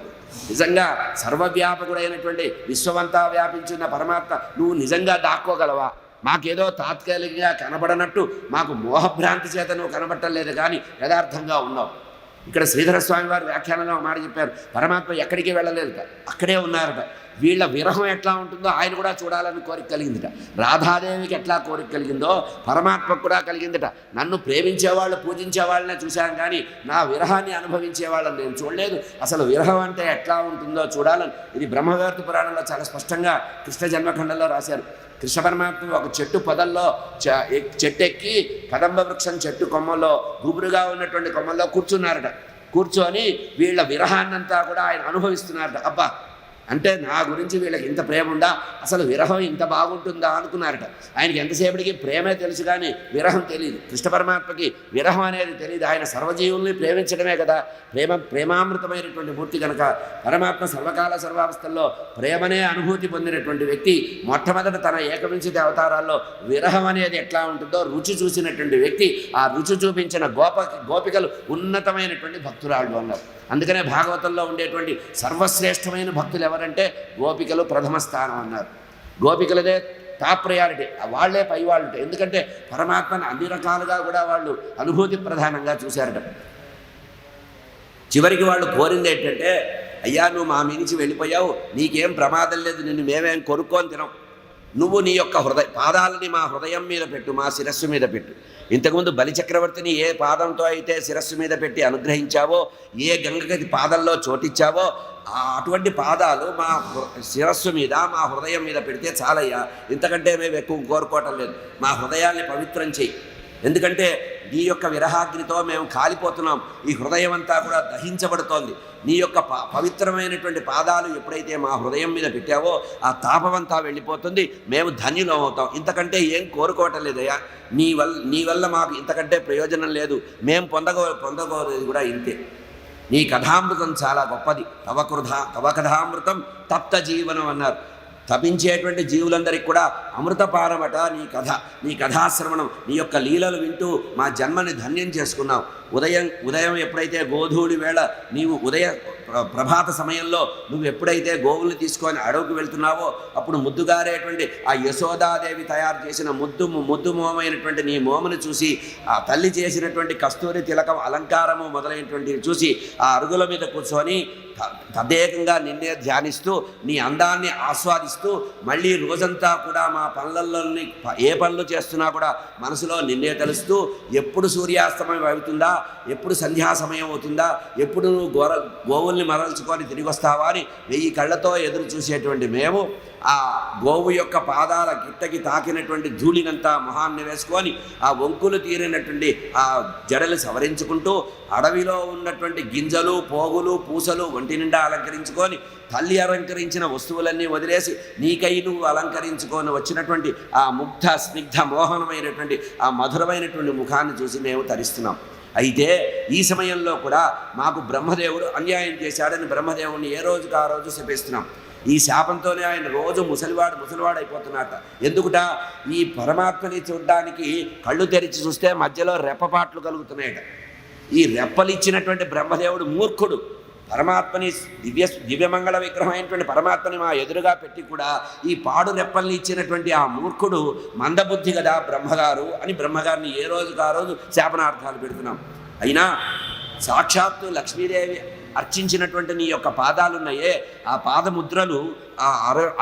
నిజంగా సర్వవ్యాపకుడైనటువంటి విశ్వమంతా వ్యాపించిన పరమాత్మ నువ్వు నిజంగా దాక్కోగలవా? మాకేదో తాత్కాలికంగా కనబడనట్టు, మాకు మోహభ్రాంతి చేత నువ్వు కనబట్టలేదు కానీ యథార్థంగా ఉన్నావు. ఇక్కడ శ్రీధర స్వామి వారు వ్యాఖ్యానంలో మాట చెప్పారు, పరమాత్మ ఎక్కడికి వెళ్ళలేదుట, అక్కడే ఉన్నారట. వీళ్ళ విరహం ఎట్లా ఉంటుందో ఆయన కూడా చూడాలని కోరిక కలిగిందిట. రాధాదేవికి ఎట్లా కోరిక కలిగిందో పరమాత్మకు కూడా కలిగిందిట. నన్ను ప్రేమించేవాళ్ళు, పూజించేవాళ్ళనే చూశాను కానీ నా విరహాన్ని అనుభవించేవాళ్ళని నేను చూడలేదు. అసలు విరహం అంటే ఎట్లా ఉంటుందో చూడాలని ఇది బ్రహ్మవేత్త పురాణంలో చాలా స్పష్టంగా కృష్ణ జన్మఖండంలో రాశారు. కృష్ణ పరమాత్మ ఒక చెట్టు పొదల్లో చెట్టెక్కి కదంబ వృక్షం చెట్టు కొమ్మల్లో గుబురుగా ఉన్నటువంటి కొమ్మల్లో కూర్చున్నారట. కూర్చొని వీళ్ళ విరహాన్నంతా కూడా ఆయన అనుభవిస్తున్నారట. అబ్బా, అంటే నా గురించి వీళ్ళకి ఇంత ప్రేమ ఉందా, అసలు విరహం ఇంత బాగుంటుందా అనుకున్నారట. ఆయనకి ఎంతసేపటికి ప్రేమే తెలుసు కానీ విరహం తెలియదు. కృష్ణ పరమాత్మకి విరహం అనేది తెలియదు. ఆయన సర్వజీవుల్ని ప్రేమించడమే కదా ప్రేమామృతమైనటువంటి మూర్తి కనుక పరమాత్మ సర్వకాల సర్వావస్థల్లో ప్రేమనే అనుభూతి పొందినటువంటి వ్యక్తి. మొట్టమొదట తన ఏకవింశతి అవతారాల్లో విరహం అనేది ఎట్లా ఉంటుందో రుచి చూసినటువంటి వ్యక్తి. ఆ రుచి చూపించిన గోపికలు ఉన్నతమైనటువంటి భక్తురాళ్ళు అన్నారు. అందుకనే భాగవతంలో ఉండేటువంటి సర్వశ్రేష్టమైన భక్తులు ఎవరంటే గోపికలు ప్రథమ స్థానం అన్నారు. గోపికలదే టాప్ ప్రయారిటీ, వాళ్లే పై వాళ్ళు. ఎందుకంటే పరమాత్మను అన్ని రకాలుగా కూడా వాళ్ళు అనుభూతి ప్రధానంగా చూశారట. చివరికి వాళ్ళు కోరింది ఏంటంటే, అయ్యా నువ్వు మా మీ నుంచి వెళ్ళిపోయావు, నీకేం ప్రమాదం లేదు, నిన్ను మేమేం కొనుక్కొని తినం, నువ్వు నీ యొక్క పాదాలని మా హృదయం మీద పెట్టు, మా శిరస్సు మీద పెట్టు. ఇంతకుముందు బలిచక్రవర్తిని ఏ పాదంతో అయితే శిరస్సు మీద పెట్టి అనుగ్రహించావో, ఏ గంగకి పాదంలో చోటిచ్చావో, అటువంటి పాదాలు మా శిరస్సు మీద మా హృదయం మీద పెడితే చాలయ్యా, ఇంతకంటే మేము ఎక్కువ కోరుకోవటం లేదు. మా హృదయాన్ని పవిత్రం చెయ్యి. ఎందుకంటే నీ యొక్క విరహాగ్నితో మేము కాలిపోతున్నాం, ఈ హృదయం అంతా కూడా దహించబడుతోంది. నీ యొక్క పవిత్రమైనటువంటి పాదాలు ఎప్పుడైతే మా హృదయం మీద పెట్టావో ఆ తాపమంతా వెళ్ళిపోతుంది, మేము ధన్యులం అవుతాం. ఇంతకంటే ఏం కోరుకోవటం లేదయ్యా, నీ వల్ల మాకు ఇంతకంటే ప్రయోజనం లేదు, మేము పొందగోరేది కూడా ఇంతే. నీ కథామృతం చాలా గొప్పది, తవ కథామృతం తప్త జీవనం అన్నారు. తపించేటువంటి జీవులందరికీ కూడా అమృతపారమట నీ కథాశ్రవణం, నీ యొక్క లీలలు వింటూ మా జన్మని ధన్యం చేసుకున్నావు. ఉదయం ఎప్పుడైతే గోధూళి వేళ నీవు ప్రభాత సమయంలో నువ్వు ఎప్పుడైతే గోవుల్ని తీసుకొని అడవుకు వెళ్తున్నావో అప్పుడు ముద్దుగారేటువంటి ఆ యశోదాదేవి తయారు చేసిన ముద్దు మోమైనటువంటి నీ మోమును చూసి, ఆ తల్లి చేసినటువంటి కస్తూరి తిలకం అలంకారము మొదలైనటువంటివి చూసి ఆ అరుగుల మీద కూర్చొని తదేకంగా నిన్నే ధ్యానిస్తూ నీ అందాన్ని ఆస్వాదిస్తూ మళ్ళీ రోజంతా కూడా మా పనులలోని ఏ పనులు చేస్తున్నా కూడా మనసులో నిన్నే తెలుస్తూ, ఎప్పుడు సూర్యాస్తమయం అవుతుందా, ఎప్పుడు సంధ్యా సమయం అవుతుందా, ఎప్పుడు నువ్వు గోవుల్ని మరల్చుకొని తిరిగి వస్తావా అని 1000 కళ్ళతో ఎదురు చూసేటువంటి మేము ఆ గోవు యొక్క పాదాల గిట్టకి తాకినటువంటి ధూళినంతా మొహాన్ని వేసుకొని ఆ వంకులు తీరినటువంటి ఆ జడలు సవరించుకుంటూ అడవిలో ఉన్నటువంటి గింజలు, పోగులు, పూసలు ఒంటి నిండా అలంకరించుకొని తల్లి అలంకరించిన వస్తువులన్నీ వదిలేసి నీకై నువ్వు అలంకరించుకొని వచ్చినటువంటి ఆ ముగ్ధ స్నిగ్ధ మోహనమైనటువంటి ఆ మధురమైనటువంటి ముఖాన్ని చూసి మేము తరిస్తున్నాం. అయితే ఈ సమయంలో కూడా మాకు బ్రహ్మదేవుడు అన్యాయం చేశాడని బ్రహ్మదేవుడిని ఏ రోజుకు ఆ రోజు శపిస్తున్నాం. ఈ శాపంతోనే ఆయన రోజు ముసలివాడైపోతున్నట్ట. ఎందుకుట? ఈ పరమాత్మని చూడడానికి కళ్ళు తెరిచి చూస్తే మధ్యలో రెప్పపాట్లు కలుగుతున్నాయట. ఈ రెప్పలిచ్చినటువంటి బ్రహ్మదేవుడు మూర్ఖుడు. పరమాత్మని దివ్యమంగళ విగ్రహమైనటువంటి పరమాత్మని మా ఎదురుగా పెట్టి కూడా ఈ పాడు రెప్పల్ని ఇచ్చినటువంటి ఆ మూర్ఖుడు మందబుద్ధి కదా బ్రహ్మగారు అని బ్రహ్మగారిని ఏ రోజుకు ఆ రోజు శాపనార్థాలు పెడుతున్నాం. అయినా సాక్షాత్తు లక్ష్మీదేవి అర్చించినటువంటి నీ యొక్క పాదాలున్నాయే, ఆ పాదముద్రలు ఆ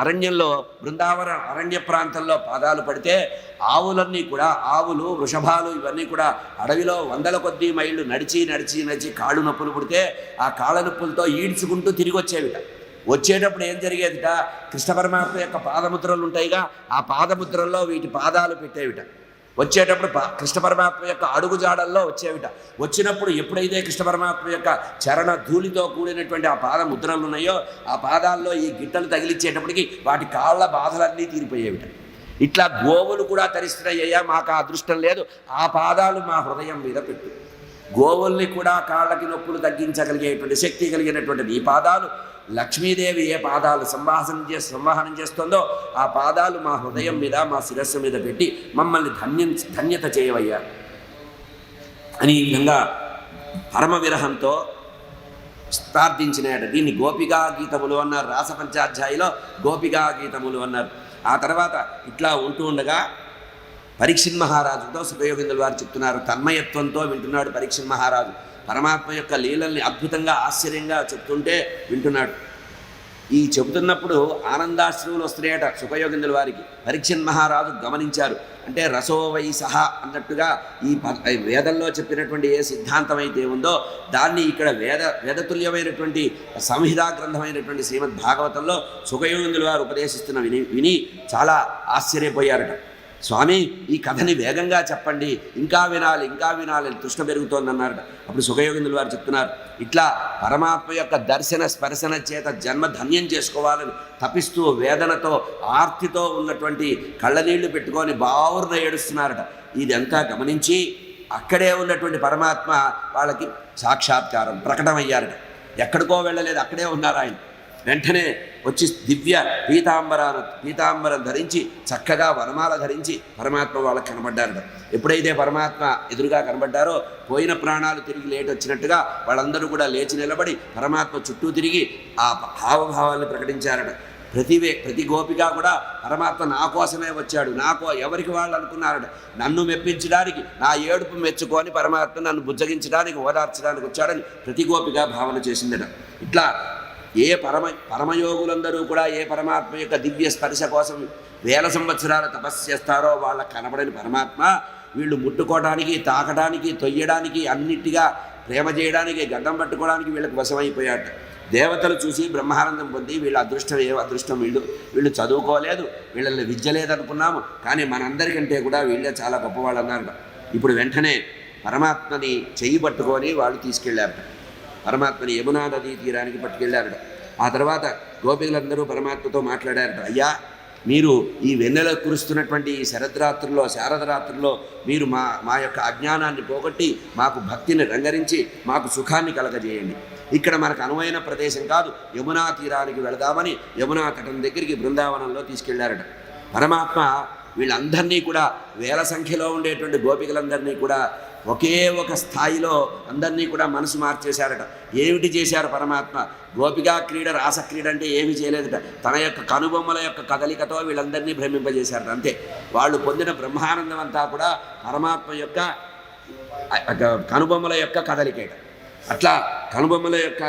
అరణ్యంలో బృందావన అరణ్య ప్రాంతంలో పాదాలు పడితే ఆవులన్నీ కూడా, ఆవులు, వృషభాలు ఇవన్నీ కూడా అడవిలో 100 కొద్దీ మైళ్ళు నడిచి కాళ్ళు నొప్పులు పుడితే ఆ కాళ్ళ నొప్పులతో ఈడ్చుకుంటూ తిరిగి వచ్చేవిట. వచ్చేటప్పుడు ఏం జరిగేదిట? కృష్ణ పరమాత్మ యొక్క పాదముద్రలు ఉంటాయిగా, ఆ పాదముద్రల్లో వీటి పాదాలు పెట్టేవిట. వచ్చేటప్పుడు కృష్ణ పరమాత్మ యొక్క అడుగు జాడల్లో వచ్చేవిట. వచ్చినప్పుడు ఎప్పుడైతే కృష్ణ పరమాత్మ యొక్క చరణ ధూళితో కూడినటువంటి ఆ పాద ముద్రలు ఉన్నాయో ఆ పాదాల్లో ఈ గిట్టలు తగిలిచ్చేటప్పటికి వాటి కాళ్ళ బాధలన్నీ తీరిపోయేవిట. ఇట్లా గోవులు కూడా తరిస్తున్నాయ్యా, మాకు ఆ అదృష్టం లేదు, ఆ పాదాలు మా హృదయం మీద పెట్టు. గోవుల్ని కూడా కాళ్ళకి నొప్పులు తగ్గించగలిగేటువంటి శక్తి కలిగినటువంటి ఈ పాదాలు, లక్ష్మీదేవి ఏ పాదాలు సంవాహనం చేస్తుందో ఆ పాదాలు మా హృదయం మీద, మా శిరస్సు మీద పెట్టి మమ్మల్ని ధన్యత చేయవయ్యా అని ఈ విధంగా పరమ విరహంతో ప్రార్థించినాయట. దీన్ని గోపికా గీతములు అన్నారు. రాసపంచాధ్యాయిలో గోపికా గీతములు అన్నారు. ఆ తర్వాత ఇట్లా ఉంటూ ఉండగా పరీక్షిత్ మహారాజుతో సుఖయోగిందుల వారు చెప్తున్నారు. తన్మయత్వంతో వింటున్నాడు పరీక్షిత్ మహారాజు. పరమాత్మ యొక్క లీలల్ని అద్భుతంగా ఆశ్చర్యంగా చెప్తుంటే వింటున్నాడు. ఈ చెబుతున్నప్పుడు ఆనందాశ్రువులు వస్తున్నాయట సుఖయోగిందుల వారికి. పరీక్షిత్ మహారాజు గమనించారు. అంటే రసోవై సహా అన్నట్టుగా ఈ వేదంలో చెప్పినటువంటి ఏ సిద్ధాంతం అయితే ఉందో దాన్ని ఇక్కడ వేదతుల్యమైనటువంటి సంహితా గ్రంథమైనటువంటి శ్రీమద్ భాగవతంలో సుఖయోగిందుల వారు ఉపదేశిస్తున్న విని చాలా ఆశ్చర్యపోయారట. స్వామి, ఈ కథని వేగంగా చెప్పండి, ఇంకా వినాలి తృష్ణ పెరుగుతోందన్నారట. అప్పుడు సుఖయోగిందుల వారు చెప్తున్నారు, ఇట్లా పరమాత్మ యొక్క దర్శన స్పర్శన చేత జన్మ ధన్యం చేసుకోవాలని తపిస్తూ వేదనతో ఆర్తితో ఉన్నటువంటి కళ్ళనీళ్లు పెట్టుకొని బావుర్న ఏడుస్తున్నారట. ఇదంతా గమనించి అక్కడే ఉన్నటువంటి పరమాత్మ వాళ్ళకి సాక్షాత్కారం ప్రకటమయ్యారట. ఎక్కడికో వెళ్ళలేదు, అక్కడే ఉన్నారు ఆయన. వెంటనే వచ్చి దివ్య పీతాంబరం ధరించి చక్కగా వనమాల ధరించి పరమాత్మ వాళ్ళకి కనబడ్డారట. ఎప్పుడైతే పరమాత్మ ఎదురుగా కనబడ్డారో పోయిన ప్రాణాలు తిరిగి లేటి వచ్చినట్టుగా వాళ్ళందరూ కూడా లేచి నిలబడి పరమాత్మ చుట్టూ తిరిగి ఆ హావభావాలను ప్రకటించారట. ప్రతి గోపిక కూడా పరమాత్మ నా కోసమే వచ్చాడు, ఎవరికి వాళ్ళు అనుకున్నారట. నన్ను మెప్పించడానికి, నా ఏడుపు మెచ్చుకొని పరమాత్మ నన్ను బుజ్జగించడానికి, ఓదార్చడానికి వచ్చాడని ప్రతి గోపిక భావన చేసిందట. ఇట్లా పరమయోగులందరూ కూడా ఏ పరమాత్మ యొక్క దివ్య స్పర్శ కోసం వేల సంవత్సరాలు తపస్సు చేస్తారో వాళ్ళకి కనబడని పరమాత్మ వీళ్ళు ముట్టుకోవడానికి, తాకడానికి, తొయ్యడానికి, అన్నిటిగా ప్రేమ చేయడానికి, గడ్డం పట్టుకోవడానికి వీళ్ళకి వశమైపోయాట. దేవతలు చూసి బ్రహ్మానందం పొంది వీళ్ళ అదృష్టం అదృష్టం, వీళ్ళు చదువుకోలేదు, వీళ్ళని విద్య లేదనుకున్నాము, కానీ మనందరికంటే కూడా వీళ్ళే చాలా గొప్పవాళ్ళు అన్నారు. ఇప్పుడు వెంటనే పరమాత్మని చెయ్యి పట్టుకొని వాళ్ళు తీసుకెళ్ళారట. పరమాత్మని యమునా నదీ తీరానికి పట్టుకెళ్ళారట. ఆ తర్వాత గోపికలందరూ పరమాత్మతో మాట్లాడారట. అయ్యా, మీరు ఈ వెన్నెల కురుస్తున్నటువంటి ఈ శరద్రాత్రుల్లో, శారదరాత్రుల్లో మీరు మా యొక్క అజ్ఞానాన్ని పోగొట్టి మాకు భక్తిని రంగరించి మాకు సుఖాన్ని కలగజేయండి. ఇక్కడ మనకు అనువైన ప్రదేశం కాదు, యమునా తీరానికి వెళదామని యమునా తటం దగ్గరికి బృందావనంలో తీసుకెళ్లారట. పరమాత్మ వీళ్ళందరినీ కూడా వేల సంఖ్యలో ఉండేటువంటి గోపికలందరినీ కూడా ఒకే ఒక స్థాయిలో అందరినీ కూడా మనసు మార్చేశారట. ఏమిటి చేశారు పరమాత్మ? గోపికా క్రీడ, రాసక్రీడ అంటే ఏమి చేయలేదట. తన యొక్క కనుబొమ్మల యొక్క కదలికతో వీళ్ళందరినీ భ్రమింపజేశారట. అంతే. వాళ్ళు పొందిన బ్రహ్మానందం అంతా కూడా పరమాత్మ యొక్క కనుబొమ్మల యొక్క కదలికేట. అట్లా కనుబొమ్మల యొక్క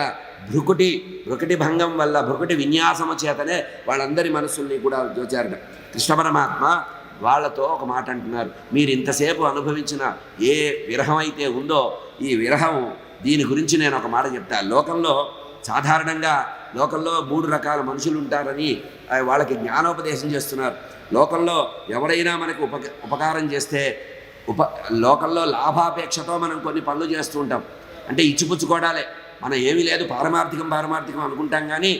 భృకుటి భంగం వల్ల, భృకుటి విన్యాసము చేతనే వాళ్ళందరి మనస్సుల్ని కూడా దోచారట. కృష్ణ పరమాత్మ వాళ్ళతో ఒక మాట అంటున్నారు. మీరు ఇంతసేపు అనుభవించిన ఏ విరహం అయితే ఉందో, ఈ విరహం దీని గురించి నేను ఒక మాట చెప్తాను. సాధారణంగా లోకంలో 3 రకాల మనుషులు ఉంటారని వాళ్ళకి జ్ఞానోపదేశం చేస్తున్నారు. లోకంలో ఎవరైనా మనకు ఉపకారం చేస్తే లోకంలో లాభాపేక్షతో మనం కొన్ని పనులు చేస్తూ ఉంటాం. అంటే ఇచ్చిపుచ్చుకోవడాలే, మనం ఏమీ లేదు పారమార్థికం అనుకుంటాం, కానీ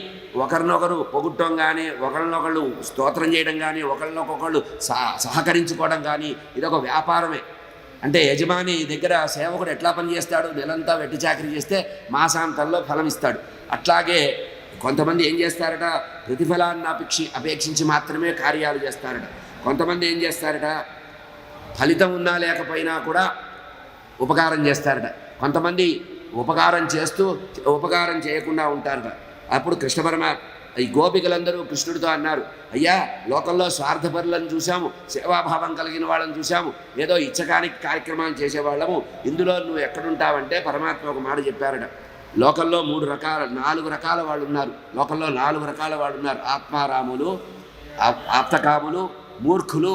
ఒకరినొకరు పొగుట్టడం కానీ, ఒకరినొకళ్ళు స్తోత్రం చేయడం కానీ, ఒకరినొకళ్ళు సహకరించుకోవడం కానీ ఇదొక వ్యాపారమే. అంటే యజమాని దగ్గర సేవకుడు ఎట్లా పనిచేస్తాడు? నెలంతా వెట్టి చాకరీ చేస్తే మాసాంతంలో ఫలం ఇస్తాడు. అట్లాగే కొంతమంది ఏం చేస్తారట? ప్రతిఫలాన్ని అపేక్షించి మాత్రమే కార్యాలు చేస్తారట. కొంతమంది ఏం చేస్తారట? ఫలితం ఉన్నా లేకపోయినా కూడా ఉపకారం చేస్తారట. కొంతమంది ఉపకారం చేస్తూ ఉపకారం చేయకుండా ఉంటారట. అప్పుడు కృష్ణ పరమాత్మ ఈ గోపికలందరూ కృష్ణుడితో అన్నారు, అయ్యా, లోకంలో స్వార్థపరులను చూసాము, సేవాభావం కలిగిన వాళ్ళని చూసాము, ఏదో ఇచ్చకానికి కార్యక్రమాలు చేసేవాళ్ళము, ఇందులో నువ్వు ఎక్కడుంటావంటే పరమాత్మ ఒక మాట చెప్పారట. లోకంలో 4 రకాల వాళ్ళు ఉన్నారు. లోకంలో 4 రకాల వాళ్ళు ఉన్నారు. ఆత్మారాములు, ఆప్తకాములు, మూర్ఖులు,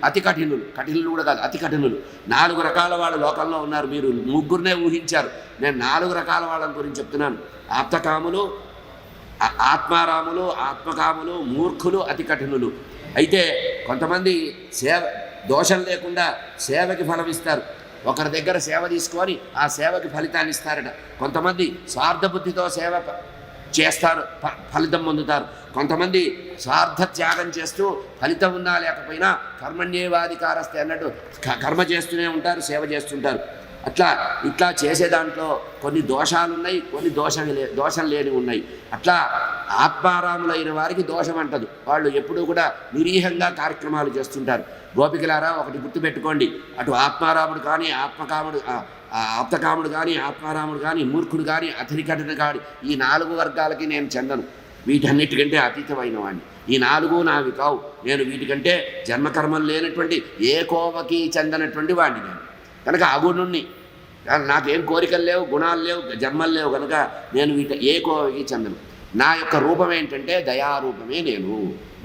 అతి కఠినులు కూడా కాదు, అతి కఠినులు. 4 రకాల వాళ్ళు లోకంలో ఉన్నారు. మీరు 3 ఊహించారు, నేను 4 రకాల వాళ్ళ గురించి చెప్తున్నాను. ఆప్తకాములు, ఆత్మారాములు, ఆత్మకాములు, మూర్ఖులు, అతి కఠినులు. అయితే కొంతమంది దోషం లేకుండా సేవకి ఫలం ఇస్తారు. ఒకరి దగ్గర సేవ తీసుకొని ఆ సేవకి ఫలితాన్ని ఇస్తారట. కొంతమంది స్వార్థబుద్ధితో సేవ చేస్తారు, ఫలితం పొందుతారు. కొంతమంది స్వార్థ త్యాగం చేస్తూ ఫలితం ఉన్నా లేకపోయినా కర్మణ్యేవాధికారస్తే అన్నట్టు కర్మ చేస్తూనే ఉంటారు, సేవ చేస్తుంటారు. ఇట్లా చేసే దాంట్లో కొన్ని దోషాలు ఉన్నాయి, కొన్ని దోషం లేని ఉన్నాయి. అట్లా ఆత్మారాములైన వారికి దోషం అంటదు. వాళ్ళు ఎప్పుడూ కూడా నిరీహంగా కార్యక్రమాలు చేస్తుంటారు. గోపికలారా, ఒకటి గుర్తుపెట్టుకోండి, అటు ఆత్మారాముడు కానీ, ఆప్తకాముడు కానీ, ఆత్మారాముడు కానీ, మూర్ఖుడు కానీ, అతికఠిన కానీ, ఈ 4 వర్గాలకి నేను చెందను. వీటన్నిటికంటే అతీతమైన వాడిని. ఈ 4 నావి కావు. నేను వీటికంటే జన్మకర్మలు లేనటువంటి ఏ కోవకి చెందనటువంటి వాడిని. నేను కనుక అగుణుణ్ణి, నాకేం కోరికలు లేవు, గుణాలు లేవు, జన్మలు లేవు, కనుక నేను ఏ కోవకి చెందను. నా యొక్క రూపం ఏంటంటే దయారూపమే.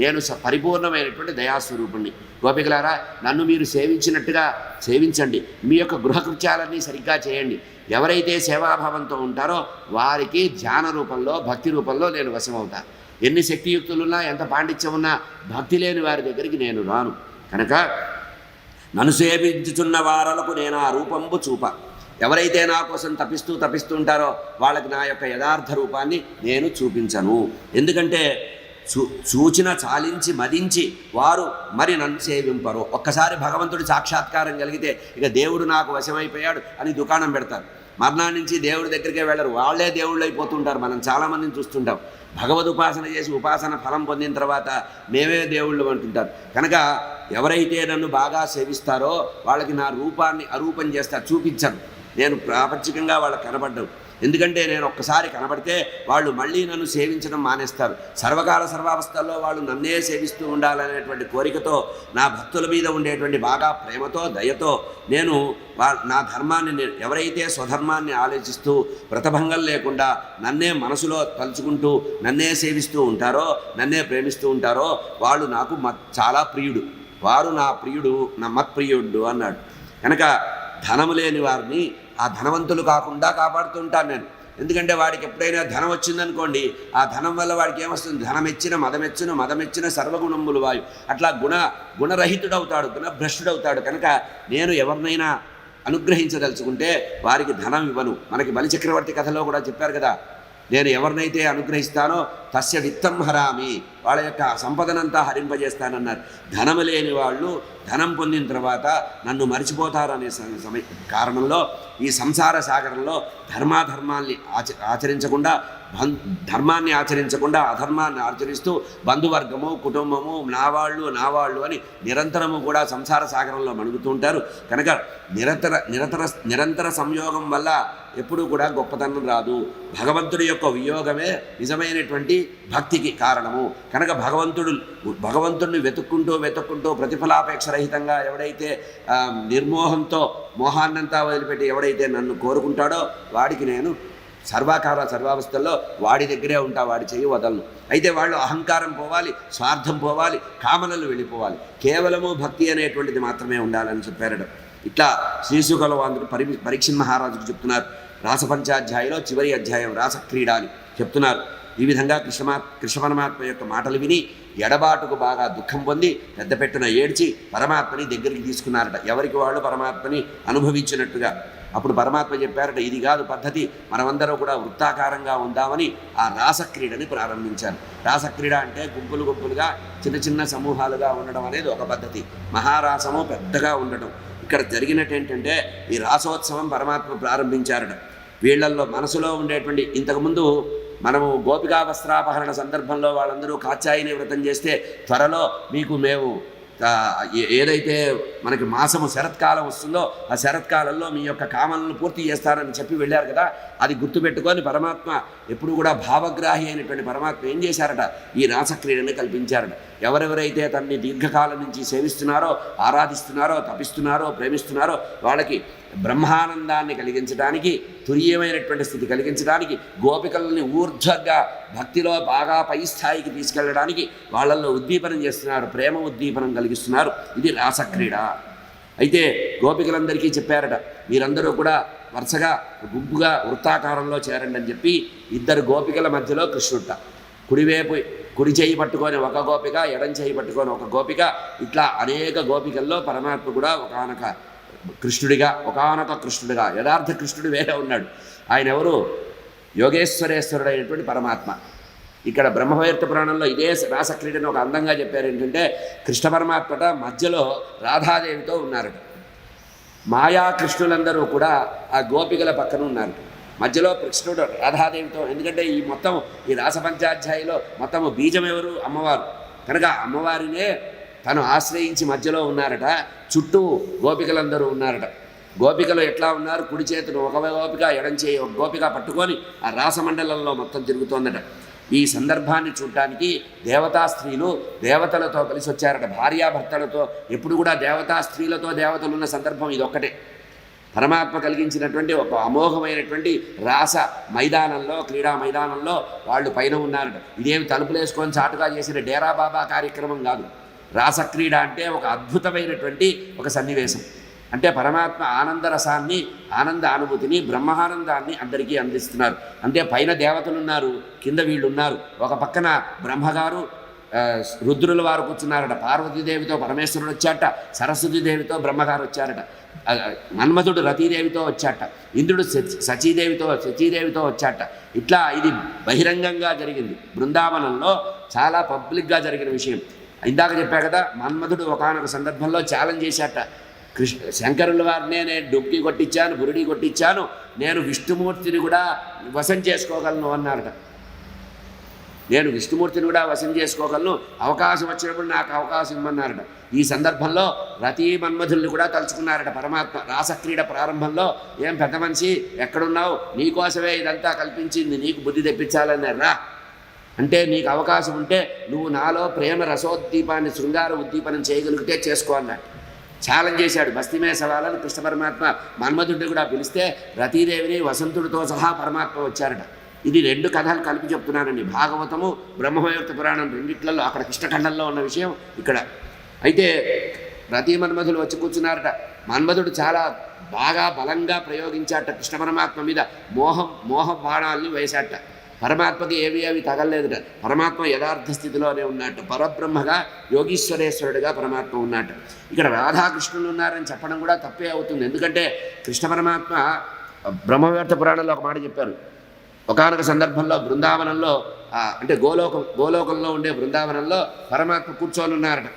నేను పరిపూర్ణమైనటువంటి దయాస్వరూపుణ్ణి. గోపికలారా, నన్ను మీరు సేవించినట్టుగా సేవించండి. మీ యొక్క గృహకృత్యాలన్నీ సరిగ్గా చేయండి. ఎవరైతే సేవాభావంతో ఉంటారో వారికి ధ్యాన రూపంలో, భక్తి రూపంలో నేను వశమవుతాను. ఎన్ని శక్తియుక్తులున్నా, ఎంత పాండిత్యం ఉన్నా, భక్తి లేని వారి దగ్గరికి నేను రాను. కనుక నన్ను సేవించుచున్న వారలకు నేను ఆ రూపంబు చూప. ఎవరైతే నా కోసం తపిస్తుంటారో వాళ్ళకి నా యొక్క యథార్థ రూపాన్ని నేను చూపించను. ఎందుకంటే చూచిన చాలించి మదించి వారు మరి నన్ను సేవింపరు. ఒక్కసారి భగవంతుడి సాక్షాత్కారం కలిగితే ఇక దేవుడు నాకు వశమైపోయాడు అని దుకాణం పెడతారు. మర్నాడు నుంచి దేవుడి దగ్గరికే వెళ్ళరు, వాళ్ళే దేవుళ్ళు అయిపోతుంటారు. మనం చాలామందిని చూస్తుంటాం. భగవద్ ఉపాసన చేసి ఉపాసన ఫలం పొందిన తర్వాత మేమే దేవుళ్ళు అంటుంటారు. కనుక ఎవరైతే నన్ను బాగా సేవిస్తారో వాళ్ళకి నా రూపాన్ని అరూపం చేస్తారు, చూపించను. నేను ప్రాపంచికంగా వాళ్ళకి కనబడ్డాను. ఎందుకంటే నేను ఒక్కసారి కనబడితే వాళ్ళు మళ్ళీ నన్ను సేవించడం మానేస్తారు. సర్వకాల సర్వావస్థల్లో వాళ్ళు నన్నే సేవిస్తూ ఉండాలనేటువంటి కోరికతో, నా భక్తుల మీద ఉండేటువంటి బాగా ప్రేమతో, దయతో నేను నా ధర్మాన్ని, ఎవరైతే స్వధర్మాన్ని ఆలోచిస్తూ వ్రతభంగం లేకుండా నన్నే మనసులో తలుచుకుంటూ నన్నే సేవిస్తూ ఉంటారో, నన్నే ప్రేమిస్తూ ఉంటారో వాళ్ళు నాకు చాలా ప్రియుడు, వారు నా ప్రియుడు, నా మత్ప్రియుడు అన్నాడు. కనుక ధనము లేని వారిని ఆ ధనవంతులు కాకుండా కాపాడుతుంటాను నేను. ఎందుకంటే వాడికి ఎప్పుడైనా ధనం వచ్చిందనుకోండి, ఆ ధనం వల్ల వాడికి ఏమొస్తుంది? ధనమెచ్చిన మదమెచ్చును, మదమెచ్చిన సర్వగుణములు వాయు. అట్లా గుణరహితుడవుతాడు, గుణభ్రష్టుడవుతాడు. కనుక నేను ఎవరినైనా అనుగ్రహించదలుచుకుంటే వారికి ధనం ఇవ్వను. మనకి బలిచక్రవర్తి కథలో కూడా చెప్పారు కదా, నేను ఎవరినైతే అనుగ్రహిస్తానో తస్య విత్తం హరామి, వాళ్ళ యొక్క సంపదనంతా హరింపజేస్తానన్నారు. ధనము లేని వాళ్ళు ధనం పొందిన తర్వాత నన్ను మరిచిపోతారనే కారణంలో ఈ సంసార సాగరంలో ధర్మాన్ని ఆచరించకుండా, ధర్మాన్ని ఆచరించకుండా అధర్మాన్ని ఆచరిస్తూ బంధువర్గము, కుటుంబము, నావాళ్ళు అని నిరంతరము కూడా సంసార సాగరంలో మణుగుతూ ఉంటారు. కనుక నిరంతర సంయోగం వల్ల ఎప్పుడూ కూడా గొప్పతనం రాదు. భగవంతుడి యొక్క వియోగమే నిజమైనటువంటి భక్తికి కారణము. కనుక భగవంతుడిని వెతుక్కుంటూ ప్రతిఫలాపేక్ష రహితంగా ఎవడైతే నిర్మోహంతో మోహాన్నంతా వదిలిపెట్టి ఎవడైతే నన్ను కోరుకుంటాడో వాడికి నేను సర్వాకార సర్వావస్థల్లో వాడి దగ్గరే ఉంటా, వాడి చెయ్యి వదలను. అయితే వాళ్ళు అహంకారం పోవాలి, స్వార్థం పోవాలి, కామనలు వెళ్ళిపోవాలి, కేవలము భక్తి అనేటువంటిది మాత్రమే ఉండాలని చెప్పారట. ఇట్లా శ్రీశుకలవాంధ్రుడు పరీక్షణ్ మహారాజుకు చెప్తున్నారు. రాసపంచాధ్యాయంలో చివరి అధ్యాయం రాసక్రీడ అని చెప్తున్నారు. ఈ విధంగా కృష్ణ పరమాత్మ యొక్క మాటలు విని ఎడబాటుకు బాగా దుఃఖం పొంది పెద్ద పెట్టున ఏడ్చి పరమాత్మని దగ్గరికి తీసుకున్నారట, ఎవరికి వాళ్ళు పరమాత్మని అనుభవించినట్టుగా. అప్పుడు పరమాత్మ చెప్పారట, ఇది కాదు పద్ధతి, మనమందరం కూడా వృత్తాకారంగా ఉందామని ఆ రాసక్రీడని ప్రారంభించారు. రాసక్రీడ అంటే గుంపులుగా చిన్న సమూహాలుగా ఉండడం అనేది ఒక పద్ధతి. మహారాసము పెద్దగా ఉండటం. ఇక్కడ జరిగినట్టు ఏంటంటే ఈ రాసోత్సవం పరమాత్మ ప్రారంభించారట. వీళ్ళల్లో మనసులో ఉండేటువంటి, ఇంతకుముందు మనము గోపికా వస్త్రాపహరణ సందర్భంలో వాళ్ళందరూ కాత్యాయని వ్రతం చేస్తే త్వరలో మీకు మేము ఏదైతే మనకి మాసము శరత్కాలం వస్తుందో ఆ శరత్కాలంలో మీ యొక్క కామనలను పూర్తి చేస్తారని చెప్పి వెళ్ళారు కదా. అది గుర్తుపెట్టుకొని పరమాత్మ ఎప్పుడు కూడా భావగ్రాహి అయినటువంటి పరమాత్మ ఏం చేశారట, ఈ రాసక్రీడని కల్పించారట. ఎవరెవరైతే తనని దీర్ఘకాలం నుంచి సేవిస్తున్నారో, ఆరాధిస్తున్నారో, తపిస్తున్నారో, ప్రేమిస్తున్నారో వాళ్ళకి బ్రహ్మానందాన్ని కలిగించడానికి, తురీయమైనటువంటి స్థితి కలిగించడానికి, గోపికలని ఊర్ధ్వగా భక్తిలో బాగా పై స్థాయికి తీసుకెళ్ళడానికి వాళ్ళల్లో ఉద్దీపనం చేస్తున్నారు, ప్రేమ ఉద్దీపనం కలిగిస్తున్నారు. ఇది రాసక్రీడ. అయితే గోపికలందరికీ చెప్పారట, మీరందరూ కూడా వరుసగా గుంపుగా వృత్తాకారంలో చేరండి అని చెప్పి ఇద్దరు గోపికల మధ్యలో కృష్ణుట, కుడి చేయి పట్టుకొని ఒక గోపిక, ఎడం చేయి పట్టుకొని ఒక గోపిక, ఇట్లా అనేక గోపికల్లో పరమాత్మ కూడా ఒకానొక కృష్ణుడిగా, యథార్థ కృష్ణుడు వేరే ఉన్నాడు. ఆయన ఎవరు? యోగేశ్వరేశ్వరుడైనటువంటి పరమాత్మ. ఇక్కడ బ్రహ్మవైవర్త పురాణంలో ఇదే రాసక్రీడను ఒక అందంగా చెప్పారు. ఏంటంటే కృష్ణ పరమాత్మట మధ్యలో రాధాదేవితో ఉన్నారట. మాయా కృష్ణులందరూ కూడా ఆ గోపికల పక్కన ఉన్నారు. మధ్యలో కృష్ణుడు రాధాదేవితో, ఎందుకంటే ఈ రాసపంచాధ్యాయిలో మొత్తము బీజం ఎవరు? అమ్మవారు. కనుక అమ్మవారినే తను ఆశ్రయించి మధ్యలో ఉన్నారట. చుట్టూ గోపికలందరూ ఉన్నారట. గోపికలు ఎట్లా ఉన్నారు? కుడి చేతులు ఒక గోపిక, ఎడం చేయి ఒక గోపిక పట్టుకొని ఆ రాసమండలంలో మొత్తం తిరుగుతోందట. ఈ సందర్భాన్ని చూడటానికి దేవతా స్త్రీలు దేవతలతో కలిసి వచ్చారట. భార్యాభర్తలతో ఎప్పుడు కూడా దేవతా స్త్రీలతో దేవతలు ఉన్న సందర్భం ఇదొక్కటే. పరమాత్మ కలిగించినటువంటి ఒక అమోఘమైనటువంటి రాస మైదానంలో, క్రీడా మైదానంలో వాళ్ళు పైన ఉన్నారట. ఇదేమి తలుపులు వేసుకొని చాటుగా చేసిన డేరా బాబా కార్యక్రమం కాదు. రాసక్రీడ అంటే ఒక అద్భుతమైనటువంటి ఒక సన్నివేశం. అంటే పరమాత్మ ఆనందరసాన్ని, ఆనంద అనుభూతిని, బ్రహ్మానందాన్ని అందరికీ అందిస్తున్నారు. అంటే పైన దేవతలు ఉన్నారు, కింద వీళ్ళు ఉన్నారు. ఒక పక్కన బ్రహ్మగారు, రుద్రుల వారు కూర్చున్నారట. పార్వతీదేవితో పరమేశ్వరుడు వచ్చాట, సరస్వతీదేవితో బ్రహ్మగారు వచ్చారట. మన్మధుడు రతీదేవితో వచ్చాట, ఇంద్రుడు శచీదేవితో వచ్చాట. ఇట్లా ఇది బహిరంగంగా జరిగింది. బృందావనంలో చాలా పబ్లిక్గా జరిగిన విషయం. ఇందాక చెప్పా కదా, మన్మధుడు ఒకానొక సందర్భంలో ఛాలెంజ్ చేశాట, శంకరుల వారినే నేను డుబ్కి కొట్టించాను, బురుడి కొట్టించాను, నేను విష్ణుమూర్తిని కూడా వశం చేసుకోగలను అన్నారట. నేను విష్ణుమూర్తిని కూడా వశం చేసుకోగలను, అవకాశం వచ్చినప్పుడు నాకు అవకాశం ఇమ్మన్నారట. ఈ సందర్భంలో రతీ మన్మధుల్ని కూడా తలుచుకున్నారట పరమాత్మ. రాసక్రీడ ప్రారంభంలో, ఏం పెద్ద మనిషి ఎక్కడున్నావు, నీకోసమే ఇదంతా కల్పించింది, నీకు బుద్ధి తెప్పించాలన్నారా అంటే, నీకు అవకాశం ఉంటే నువ్వు నాలో ప్రేమ రసోద్దీపాన్ని శృంగార ఉద్దీపనం చేయగలిగితే చేసుకో అన్నాడు. ఛాలెంజ్ చేశాడు. బస్తీమే సవాలని కృష్ణ పరమాత్మ మన్మధుడిని కూడా పిలిస్తే రతీదేవిని వసంతుడితో సహా పరమాత్మ వచ్చారట. ఇది 2 కథలు కలిపి చెప్తున్నానండి. భాగవతము, బ్రహ్మవైవర్త పురాణం రెండిట్లలో అక్కడ కృష్ణఖండంలో ఉన్న విషయం ఇక్కడ. అయితే రతీ మన్మధులు వచ్చి కూర్చున్నారట. మన్మధుడు చాలా బాగా బలంగా ప్రయోగించాట కృష్ణ పరమాత్మ మీద. మోహ బాణాలని వేశాట. పరమాత్మకి ఏవి తగలలేదుట. పరమాత్మ యథార్థ స్థితిలోనే ఉన్నట్టు, పరబ్రహ్మగా యోగీశ్వరేశ్వరుడిగా పరమాత్మ ఉన్నట్టు. ఇక్కడ రాధాకృష్ణులు ఉన్నారని చెప్పడం కూడా తప్పే అవుతుంది. ఎందుకంటే కృష్ణ పరమాత్మ బ్రహ్మవైవర్త పురాణంలో ఒక మాట చెప్పారు. ఒకానొక సందర్భంలో బృందావనంలో, అంటే గోలోకంలో ఉండే బృందావనంలో పరమాత్మ కూర్చొని ఉన్నారట.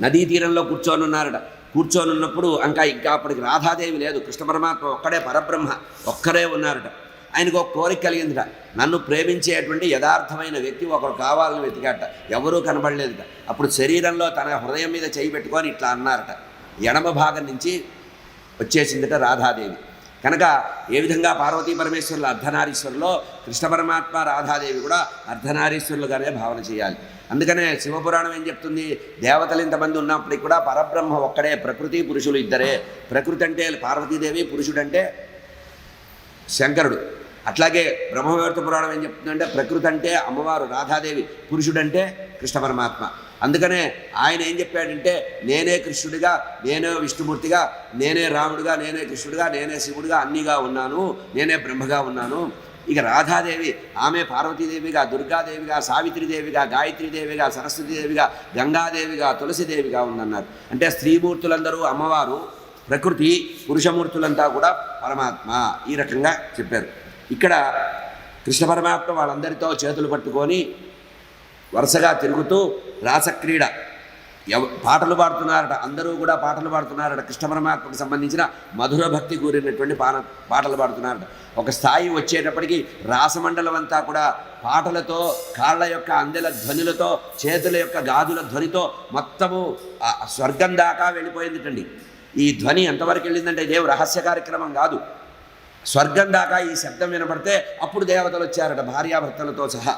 నదీ తీరంలో కూర్చొని ఉన్నారట. కూర్చొని ఉన్నప్పుడు ఇంకా అప్పటికి రాధాదేవి లేదు. కృష్ణ పరమాత్మ ఒక్కడే పరబ్రహ్మ, ఒక్కరే ఉన్నారట. ఆయనకు ఒక కోరిక కలిగిందిట. నన్ను ప్రేమించేటువంటి యథార్థమైన వ్యక్తి ఒకరు కావాలని వెతికాట. ఎవరూ కనబడలేదుట. అప్పుడు శరీరంలో తన హృదయం మీద చేయి పెట్టుకొని ఇట్లా అన్నారట. ఎడమ భాగం నుంచి వచ్చేసిందిట రాధాదేవి. కనుక ఏ విధంగా పార్వతీ పరమేశ్వరుల అర్ధనారీశ్వరులో కృష్ణ పరమాత్మ రాధాదేవి కూడా అర్ధనారీశ్వరులుగానే భావన చేయాలి. అందుకనే శివపురాణం ఏం చెప్తుంది, దేవతలు ఇంతమంది ఉన్నప్పటికీ కూడా పరబ్రహ్మ ఒక్కడే, ప్రకృతి పురుషులు ఇద్దరే. ప్రకృతి అంటే పార్వతీదేవి, పురుషుడంటే శంకరుడు. అట్లాగే బ్రహ్మవైవర్త పురాణం ఏం చెప్తుందంటే, ప్రకృతి అంటే అమ్మవారు రాధాదేవి, పురుషుడంటే కృష్ణ పరమాత్మ. అందుకనే ఆయన ఏం చెప్పాడంటే, నేనే కృష్ణుడిగా, నేనే విష్ణుమూర్తిగా, నేనే రాముడిగా, నేనే కృష్ణుడిగా, నేనే శివుడిగా అన్నిగా ఉన్నాను, నేనే బ్రహ్మగా ఉన్నాను. ఇక రాధాదేవి ఆమె పార్వతీదేవిగా, దుర్గాదేవిగా, సావిత్రిదేవిగా, గాయత్రీదేవిగా, సరస్వతీదేవిగా, గంగాదేవిగా, తులసిదేవిగా ఉందన్నారు. అంటే స్త్రీమూర్తులందరూ అమ్మవారు, ప్రకృతి, పురుషమూర్తులంతా కూడా పరమాత్మ. ఈ రకంగా చెప్పారు. ఇక్కడ కృష్ణ పరమాత్మ వాళ్ళందరితో చేతులు పట్టుకొని వరుసగా తిరుగుతూ రాసక్రీడ పాటలు పాడుతున్నారట. అందరూ కూడా పాటలు పాడుతున్నారట. కృష్ణ పరమాత్మకు సంబంధించిన మధుర భక్తి కూరినటువంటి పాటలు పాడుతున్నారట. ఒక స్థాయి వచ్చేటప్పటికి రాసమండలం అంతా కూడా పాటలతో, కాళ్ళ యొక్క అందెల ధ్వనులతో, చేతుల యొక్క గాజుల ధ్వనితో మొత్తము స్వర్గం దాకా వెళ్ళిపోయిందిటండి. ఈ ధ్వని ఎంతవరకు వెళ్ళిందంటే ఇదేం రహస్య కార్యక్రమం కాదు. స్వర్గం దాకా ఈ శబ్దం వినపడితే అప్పుడు దేవతలు వచ్చారట భార్యాభర్తలతో సహా.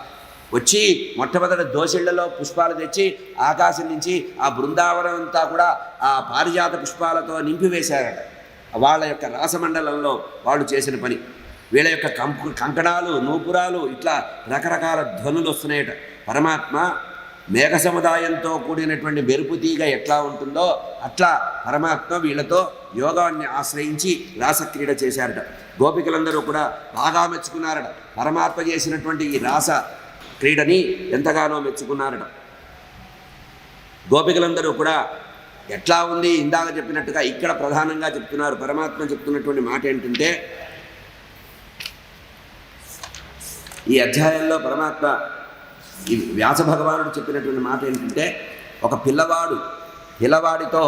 వచ్చి మొట్టమొదటి దోసిళ్లలో పుష్పాలు తెచ్చి ఆకాశం నుంచి ఆ బృందావనం అంతా కూడా ఆ పారిజాత పుష్పాలతో నింపివేశారట. వాళ్ళ యొక్క రాసమండలంలో వాళ్ళు చేసిన పని. వీళ్ళ యొక్క కంకణాలు, నూపురాలు, ఇట్లా రకరకాల ధ్వనులు వస్తున్నాయట. పరమాత్మ మేఘ సముదాయంతో కూడినటువంటి మెరుపు తీగ ఎట్లా ఉంటుందో అట్లా పరమాత్మ వీళ్ళతో యోగాన్ని ఆశ్రయించి రాసక్రీడ చేశారట. గోపికలందరూ కూడా బాగా మెచ్చుకున్నారట. పరమాత్మ చేసినటువంటి ఈ రాస క్రీడని ఎంతగానో మెచ్చుకున్నారట. గోపికలందరూ కూడా ఎట్లా ఉంది ఇందాక చెప్పినట్టుగా ఇక్కడ ప్రధానంగా చెప్తున్నారు. పరమాత్మ చెప్తున్నటువంటి మాట ఏంటంటే, ఈ అధ్యాయంలో పరమాత్మ ఈ వ్యాస భగవానుడు చెప్పినటువంటి మాట ఏంటంటే, ఒక పిల్లవాడితో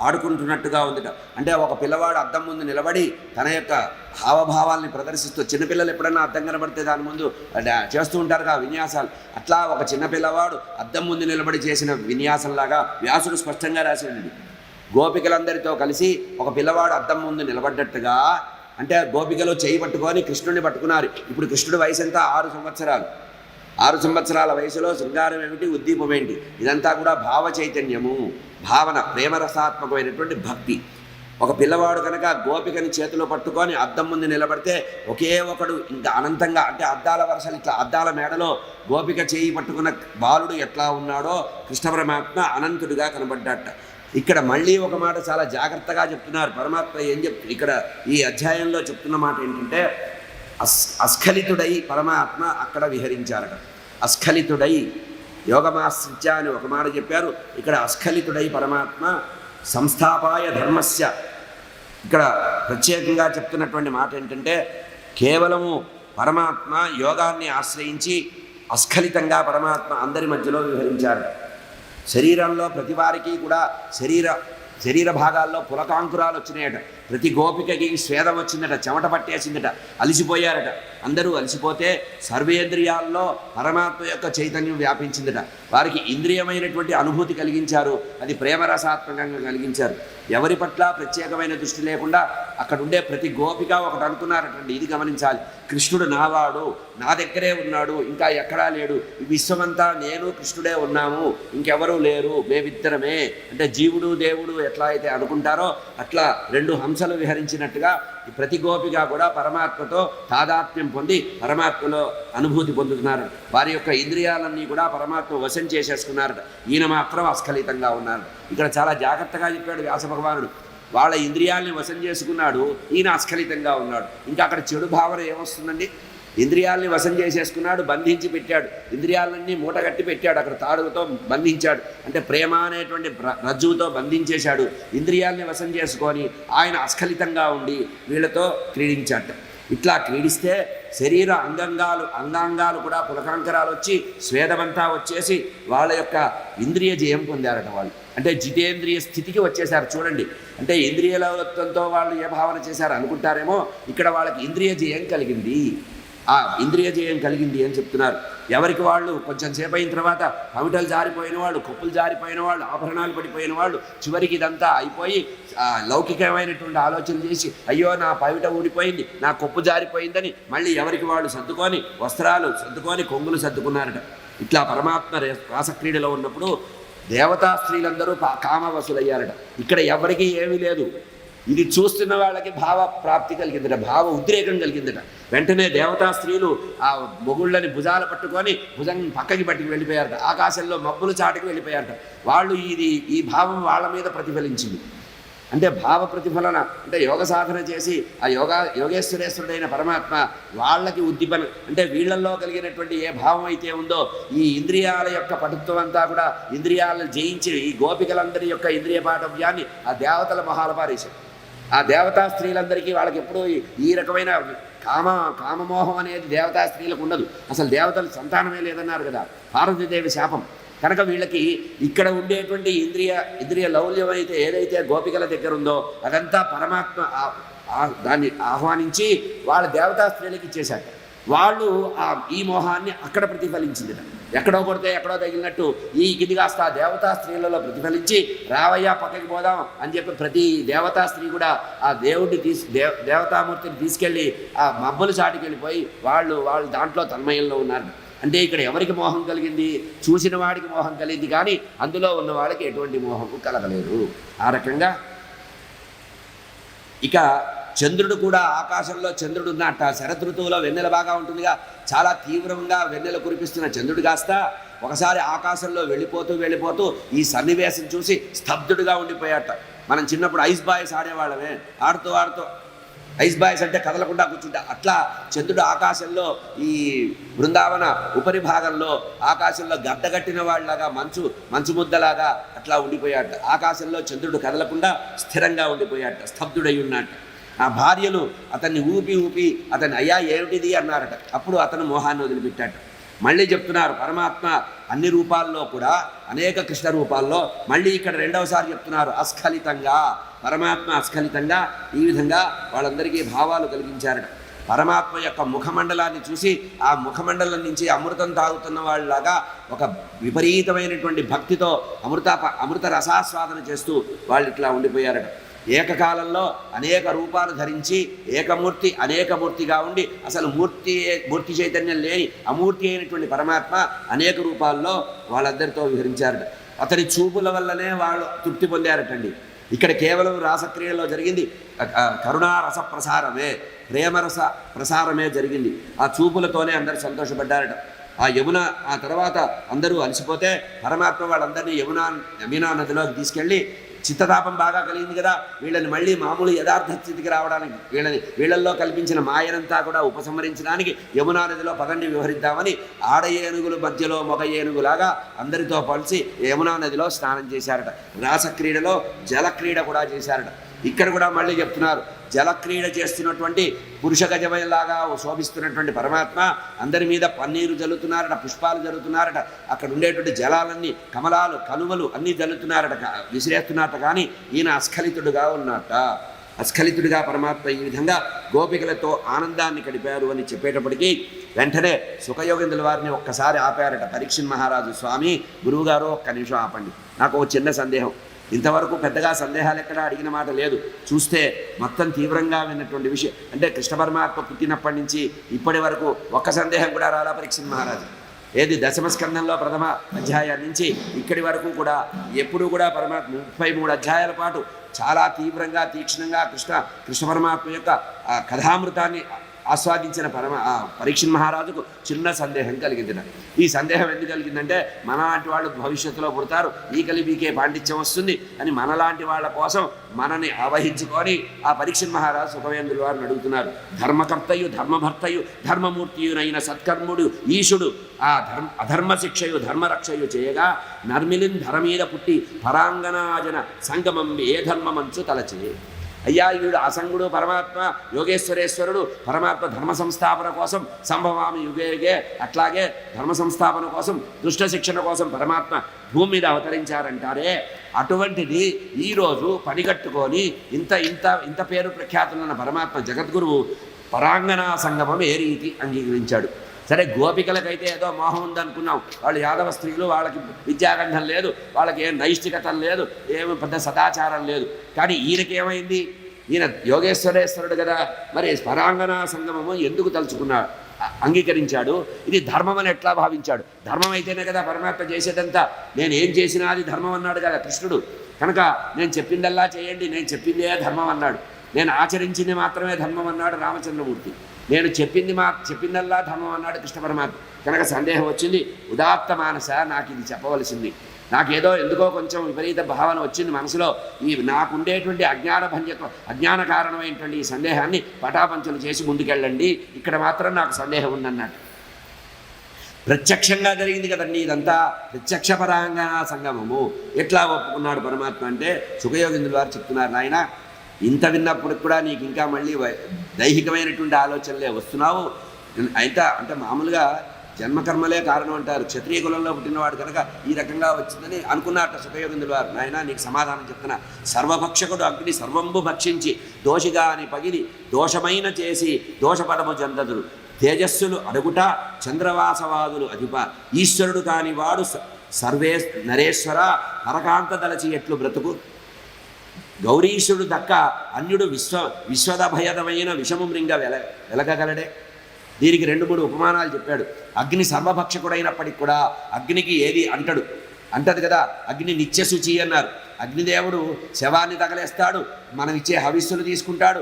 ఆడుకుంటున్నట్టుగా ఉందిట. అంటే ఒక పిల్లవాడు అద్దం ముందు నిలబడి తన యొక్క హావభావాల్ని ప్రదర్శిస్తూ, చిన్నపిల్లలు ఎప్పుడన్నా అద్దం కనబడితే దాని ముందు చేస్తూ ఉంటారుగా విన్యాసాలు, అట్లా ఒక చిన్న పిల్లవాడు అద్దం ముందు నిలబడి చేసిన విన్యాసంలాగా వ్యాసుడు స్పష్టంగా రాసింది. గోపికలందరితో కలిసి ఒక పిల్లవాడు అద్దం ముందు నిలబడ్డట్టుగా, అంటే గోపికలు చేయి పట్టుకొని కృష్ణుడిని పట్టుకున్నారు. ఇప్పుడు కృష్ణుడి వయసు ఎంత? 6 సంవత్సరాలు. 6 సంవత్సరాల వయసులో శృంగారం ఏమిటి, ఉద్దీపం ఏంటి? ఇదంతా కూడా భావ చైతన్యము, భావన, ప్రేమరసాత్మకమైనటువంటి భక్తి. ఒక పిల్లవాడు కనుక గోపికని చేతిలో పట్టుకొని అద్దం ముందు నిలబడితే ఒకే ఒకడు ఇంకా అనంతంగా, అంటే అద్దాల వరుసలు ఇట్లా అద్దాల మేడలో గోపిక చేయి పట్టుకున్న బాలుడు ఎట్లా ఉన్నాడో కృష్ణ పరమాత్మ అనంతుడిగా కనబడ్డాట. ఇక్కడ మళ్ళీ ఒక మాట చాలా జాగ్రత్తగా చెప్తున్నారు పరమాత్మ. ఏం ఇక్కడ ఈ అధ్యాయంలో చెప్తున్న మాట ఏంటంటే, అస్ఖలితుడై పరమాత్మ అక్కడ విహరించారట. అస్ఖలితుడై యోగమాశ్రిత్య అని ఒక మాట చెప్పారు. ఇక్కడ అస్ఖలితుడై పరమాత్మ సంస్థాపాయ ధర్మస్య. ఇక్కడ ప్రత్యేకంగా చెప్తున్నటువంటి మాట ఏంటంటే, కేవలము పరమాత్మ యోగాన్ని ఆశ్రయించి అస్ఖలితంగా పరమాత్మ అందరి మధ్యలో విహరించారు. శరీరంలో ప్రతి వారికి కూడా శరీర శరీర భాగాల్లో పులకాంకురాలు వచ్చినాయట. ప్రతి గోపికకి స్వేదం వచ్చిందట, చెమట పట్టేసిందట, అలిసిపోయారట. అందరూ అలిసిపోతే సర్వేంద్రియాల్లో పరమాత్మ యొక్క చైతన్యం వ్యాపించిందట. వారికి ఇంద్రియమైనటువంటి అనుభూతి కలిగించారు, అది ప్రేమరసాత్మకంగా కలిగించారు. ఎవరి పట్ల ప్రత్యేకమైన దృష్టి లేకుండా అక్కడ ఉండే ప్రతి గోపిక ఒకటి అనుకున్నారటండి. ఇది గమనించాలి, కృష్ణుడు నావాడు, నా దగ్గరే ఉన్నాడు, ఇంకా ఎక్కడా లేడు, ఈ విశ్వమంతా నేను కృష్ణుడే ఉన్నాము, ఇంకెవరూ లేరు, మేమిద్దరమే. అంటే జీవుడు దేవుడు ఎట్లా అయితే అనుకుంటారో అట్లా రెండు హంసలు విహరించినట్టుగా ప్రతి గోపిక కూడా పరమాత్మతో తాదాత్మ్యం పొంది పరమాత్మలో అనుభూతి పొందుతున్నారు. వారి యొక్క ఇంద్రియాలన్నీ కూడా పరమాత్మ వశం చేసేసుకున్నారట. ఈయన మాత్రం అస్ఖలితంగా ఉన్నారు. ఇక్కడ చాలా జాగ్రత్తగా చెప్పాడు వ్యాస భగవానుడు. వాళ్ళ ఇంద్రియాలని వశం చేసుకున్నాడు, ఈయన అస్ఖలితంగా ఉన్నాడు. ఇంకా అక్కడ చెడు భావన ఏమొస్తుందండి? ఇంద్రియాలని వశం చేసేసుకున్నాడు, బంధించి పెట్టాడు, ఇంద్రియాలన్నీ మూటగట్టి పెట్టాడు, అక్కడ తాడుతో బంధించాడు. అంటే ప్రేమ అనేటువంటి రజ్జువుతో బంధించేశాడు. ఇంద్రియాలని వశం చేసుకొని ఆయన అస్ఖలితంగా ఉండి వీళ్ళతో క్రీడించాడు. ఇట్లా క్రీడిస్తే శరీర అంగాంగాలు కూడా పులకాంకరాలు వచ్చి స్వేదమంతా వచ్చేసి వాళ్ళ యొక్క ఇంద్రియ జయం పొందారట. వాళ్ళు అంటే జితేంద్రియ స్థితికి వచ్చేసారు. చూడండి, అంటే ఇంద్రియలవత్వంతో వాళ్ళు ఏ భావన చేశారు అనుకుంటారేమో, ఇక్కడ వాళ్ళకి ఇంద్రియ జయం కలిగింది. ఆ ఇంద్రియ జయం కలిగింది అని చెప్తున్నారు. ఎవరికి వాళ్ళు కొంచెం సేపు అయిన తర్వాత పమిటలు జారిపోయిన వాళ్ళు, కొప్పులు జారిపోయిన వాళ్ళు, ఆభరణాలు పడిపోయిన వాళ్ళు, చివరికి ఇదంతా అయిపోయి లౌకికమైనటువంటి ఆలోచన చేసి అయ్యో నా పవిట ఊడిపోయింది, నా కొప్పు జారిపోయిందని మళ్ళీ ఎవరికి వాళ్ళు సర్దుకొని వస్త్రాలు సర్దుకొని కొంగులు సర్దుకున్నారట. ఇట్లా పరమాత్మ రాసక్రీడలో ఉన్నప్పుడు దేవతా స్త్రీలందరూ కామవశులయ్యారట. ఇక్కడ ఎవరికి ఏమీ లేదు. ఇది చూస్తున్న వాళ్ళకి భావ ప్రాప్తి కలిగిందట, భావ ఉద్రేకం కలిగిందట. వెంటనే దేవతా స్త్రీలు ఆ మొగుళ్ళని భుజాలు పట్టుకొని భుజం పక్కకి పట్టుకు వెళ్ళిపోయారట. ఆకాశంలో మబ్బుల చాటుకు వెళ్ళిపోయారట. వాళ్ళు ఈ భావం వాళ్ళ మీద ప్రతిఫలించింది. అంటే భావ ప్రతిఫలన అంటే యోగ సాధన చేసి ఆ యోగేశ్వరేశ్వరుడైన పరమాత్మ వాళ్ళకి ఉద్దీపన అంటే వీళ్ళల్లో కలిగినటువంటి ఏ భావం అయితే ఉందో ఈ ఇంద్రియాల యొక్క పటుత్వం అంతా కూడా ఇంద్రియాలను జయించి ఈ గోపికలందరి యొక్క ఇంద్రియ పాఠవ్యాన్ని ఆ దేవతల మొహాల పారేశారు. ఆ దేవతా స్త్రీలందరికీ వాళ్ళకి ఎప్పుడూ ఈ రకమైన కామమోహం అనేది దేవతా స్త్రీలకు ఉండదు. అసలు దేవతలు సంతానమే లేదన్నారు కదా, పార్వతీదేవి శాపం. కనుక వీళ్ళకి ఇక్కడ ఉండేటువంటి ఇంద్రియ లౌల్యం అయితే ఏదైతే గోపికల దగ్గర ఉందో అదంతా పరమాత్మ దాన్ని ఆహ్వానించి వాళ్ళ దేవతా స్త్రీలకి ఇచ్చేశాక వాళ్ళు ఈ మోహాన్ని అక్కడ ప్రతిఫలించింది. ఎక్కడో కొడితే ఎక్కడో తగిలినట్టు ఇది కాస్త ఆ దేవతా స్త్రీలలో ప్రతిఫలించి రావయ్యా పక్కకి పోదాం అని చెప్పి ప్రతి దేవతా స్త్రీ కూడా ఆ దేవుడిని దేవతామూర్తిని తీసుకెళ్ళి ఆ మబ్బుల చాటుకి వెళ్ళిపోయి వాళ్ళు దాంట్లో తన్మయంలో ఉన్నారు. అంటే ఇక్కడ ఎవరికి మోహం కలిగింది? చూసిన వాడికి మోహం కలిగింది, కానీ అందులో ఉన్న వాళ్ళకి ఎటువంటి మోహము కలగలేదు. ఆ రకంగా ఇక చంద్రుడు కూడా ఆకాశంలో చంద్రుడు ఉన్నట్ట శరదృతువులో వెన్నెల బాగా ఉంటుందిగా, చాలా తీవ్రంగా వెన్నెల కురిపిస్తున్న చంద్రుడు కాస్త ఒకసారి ఆకాశంలో వెళ్ళిపోతూ ఈ సన్నివేశం చూసి స్తబ్దుడుగా ఉండిపోయాట. మనం చిన్నప్పుడు ఐస్ బాయ్స్ ఆడేవాళ్ళమే, ఆడుతూ ఐస్ బాయ్స్ అంటే కదలకుండా కూర్చుంటా. అట్లా చంద్రుడు ఆకాశంలో ఈ బృందావన ఉపరి భాగంలో ఆకాశంలో గడ్డగట్టిన వాళ్ళలాగా మంచు ముద్దలాగా అట్లా ఉండిపోయాట. ఆకాశంలో చంద్రుడు కదలకుండా స్థిరంగా ఉండిపోయాట, స్తబ్దుడై ఉన్నట్ట. ఆ భార్యలు అతన్ని ఊపి అతన్ని అయ్యా ఏమిటిది అన్నారట. అప్పుడు అతను మోహాన్ని వదిలిపెట్టాట. మళ్ళీ చెప్తున్నారు పరమాత్మ అన్ని రూపాల్లో కూడా అనేక కృష్ణ రూపాల్లో మళ్ళీ ఇక్కడ రెండవసారి చెప్తున్నారు అస్ఖలితంగా. పరమాత్మ అస్ఖలితంగా ఈ విధంగా వాళ్ళందరికీ భావాలు కలిగించారట. పరమాత్మ యొక్క ముఖమండలాన్ని చూసి ఆ ముఖమండలం నుంచి అమృతం తాగుతున్న వాళ్ళలాగా ఒక విపరీతమైనటువంటి భక్తితో అమృత రసాస్వాదన చేస్తూ వాళ్ళు ఇట్లా ఉండిపోయారట. ఏకకాలంలో అనేక రూపాలు ధరించి ఏకమూర్తి అనేకమూర్తిగా ఉండి అసలు మూర్తి చైతన్యం లేని అమూర్తి అయినటువంటి పరమాత్మ అనేక రూపాల్లో వాళ్ళందరితో విహరించారట. అతని చూపుల వల్లనే వాళ్ళు తృప్తి పొందారటండి. ఇక్కడ కేవలం రాసక్రియలో జరిగింది కరుణారస ప్రసారమే, ప్రేమరస ప్రసారమే జరిగింది. ఆ చూపులతోనే అందరూ సంతోషపడ్డారట. ఆ యమున ఆ తర్వాత అందరూ అలసిపోతే పరమాత్మ వాళ్ళందరినీ యమునా నదిలోకి తీసుకెళ్ళి చిత్తతాపం బాగా కలిగింది కదా, వీళ్ళని మళ్ళీ మామూలు యథార్థ స్థితికి రావడానికి వీళ్ళల్లో కల్పించిన మాయనంతా కూడా ఉపసంహరించడానికి యమునా నదిలో పదండి వివరిద్దామని ఆడ ఏనుగుల మధ్యలో మగ ఏనుగులాగా అందరితో కలిసి యమునా నదిలో స్నానం చేశారట. రాసక్రీడలో జలక్రీడ కూడా చేశారట. ఇక్కడ కూడా మళ్ళీ చెప్తున్నారు, జలక్రీడ చేస్తున్నటువంటి పురుష గజమయలాగా శోభిస్తున్నటువంటి పరమాత్మ అందరి మీద పన్నీరు జల్లుతున్నారట, పుష్పాలు జల్లుతున్నారట, అక్కడ ఉండేటువంటి జలాలన్నీ కమలాలు కలువలు అన్నీ జల్లుతున్నారట, విసిరేస్తున్నారట. కానీ ఈయన అస్ఖలితుడుగా ఉన్నట్ట. అస్ఖలితుడిగా పరమాత్మ ఈ విధంగా గోపికలతో ఆనందాన్ని గడిపారు అని చెప్పేటప్పటికీ వెంటనే సుఖయోగేంద్రుల వారిని ఒక్కసారి ఆపారట పరీక్షణ్ మహారాజు. స్వామి, గురువుగారు ఒక్క నిమిషం ఆపండి, నాకు ఒక చిన్న సందేహం. ఇంతవరకు పెద్దగా సందేహాలు ఎక్కడా అడిగిన మాట లేదు. చూస్తే మొత్తం తీవ్రంగా విన్నటువంటి విషయం. అంటే కృష్ణ పరమాత్మ పుట్టినప్పటి నుంచి ఇప్పటి వరకు ఒక్క సందేహం కూడా రాలా పరీక్షణ్ మహారాజు. ఏది దశమస్కంధంలో ప్రథమ అధ్యాయం నుంచి ఇక్కడి వరకు కూడా ఎప్పుడూ కూడా పరమాత్మ 33 అధ్యాయాల పాటు చాలా తీవ్రంగా తీక్షణంగా కృష్ణ పరమాత్మ యొక్క కథామృతాన్ని ఆస్వాదించిన పరీక్షణ్ మహారాజుకు చిన్న సందేహం కలిగింది. ఈ సందేహం ఎందుకు కలిగిందంటే, మనలాంటి వాళ్ళు భవిష్యత్తులో పుడతారు, ఈ కలిపికే పాండిత్యం వస్తుంది అని మనలాంటి వాళ్ళ కోసం మనని ఆవహించుకొని ఆ పరీక్షణ్ మహారాజు సుఖవేంద్రుల వారిని అడుగుతున్నారు. ధర్మకర్తయు ధర్మభర్తయు ధర్మమూర్తియునైన సత్కర్ముడు ఈశుడు ఆ అధర్మ శిక్షయు ధర్మరక్షయు చేయగా నర్మిలిన్ ధర మీద పుట్టి పరాంగనాజన సంగమం ఏ ధర్మమంచు తలచే. అయ్యా, వీడు అసంగుడు పరమాత్మ యోగేశ్వరేశ్వరుడు, పరమాత్మ ధర్మ సంస్థాపన కోసం సంభవామి యుగే, అట్లాగే ధర్మ సంస్థాపన కోసం దుష్ట శిక్షణ కోసం పరమాత్మ భూమి మీద అవతరించారంటారే, అటువంటిది ఈరోజు పనిగట్టుకొని ఇంత ఇంత ఇంత పేరు ప్రఖ్యాతులున్న పరమాత్మ జగద్గురువు పరాంగనా సంగమం ఏ రీతి అంగీకరించాడు. సరే, గోపికలకైతే ఏదో మోహం ఉందనుకున్నాం, వాళ్ళు యాదవ స్త్రీలు, వాళ్ళకి విద్యాగంధం లేదు, వాళ్ళకి ఏం నైష్టికత లేదు, ఏమి పెద్ద సదాచారం లేదు. కానీ ఈయనకేమైంది? ఈయన యోగేశ్వరేశ్వరుడు కదా, మరి పరాంగనా సంగమము ఎందుకు తలుచుకున్నాడు, అంగీకరించాడు? ఇది ధర్మం అని ఎట్లా భావించాడు? ధర్మం అయితేనే కదా పరమాత్మ చేసేదంతా. నేను ఏం చేసినా అది ధర్మం అన్నాడు కదా కృష్ణుడు. కనుక నేను చెప్పిందల్లా చేయండి, నేను చెప్పిందే ధర్మం అన్నాడు. నేను ఆచరించింది మాత్రమే ధర్మం అన్నాడు రామచంద్రమూర్తి. నేను చెప్పిందల్లా ధర్మం అన్నాడు కృష్ణ పరమాత్మ. కనుక సందేహం వచ్చింది. ఉదాత్త మానస, నాకు ఇది చెప్పవలసింది. నాకేదో ఎందుకో కొంచెం విపరీత భావన వచ్చింది మనసులో. ఈ నాకుండేటువంటి అజ్ఞాన కారణమైనటువంటి ఈ సందేహాన్ని పటాపంచలు చేసి ముందుకెళ్ళండి, ఇక్కడ మాత్రం నాకు సందేహం ఉందన్నట్టు. ప్రత్యక్షంగా జరిగింది కదండి ఇదంతా. ప్రత్యక్ష పరాంగణ సంగమము ఎట్లా ఒప్పుకున్నాడు పరమాత్మ అంటే, సుఖయోగేంద్రుల వారు చెప్తున్నారు, నాయన ఇంత విన్నప్పుడు కూడా నీకు ఇంకా మళ్ళీ దైహికమైనటువంటి ఆలోచనలే వస్తున్నావు. అంటే మామూలుగా జన్మకర్మలే కారణం అంటారు. క్షత్రియ కులంలో పుట్టినవాడు కనుక ఈ రకంగా వచ్చిందని అనుకున్నట్ట సుఖయోగేంద్రుల వారు. నాయన నీకు సమాధానం చెప్తున్నా. సర్వభక్షకుడు అగ్ని సర్వంబు భక్షించి దోషిగా అని పగిలి దోషమైన చేసి దోషపడము జందదురు తేజస్సులు అడుగుట చంద్రవాసవాదులు అధిప ఈశ్వరుడు కాని వాడు నరేశ్వర పరకాంత దలచి ఎట్లు బ్రతుకు. గౌరీశుడు దక్క అన్యుడు విశ్వదభయదమైన విషము మృంగ వెలగగలడే. దీనికి 2-3 ఉపమానాలు చెప్పాడు. అగ్ని సర్వభక్షకుడైనప్పటికి కూడా అగ్నికి ఏది అంటదు కదా. అగ్ని నిత్యశుచి అన్నారు. అగ్నిదేవుడు శవాన్ని తగలేస్తాడు, మనం ఇచ్చే హవిస్సులు తీసుకుంటాడు,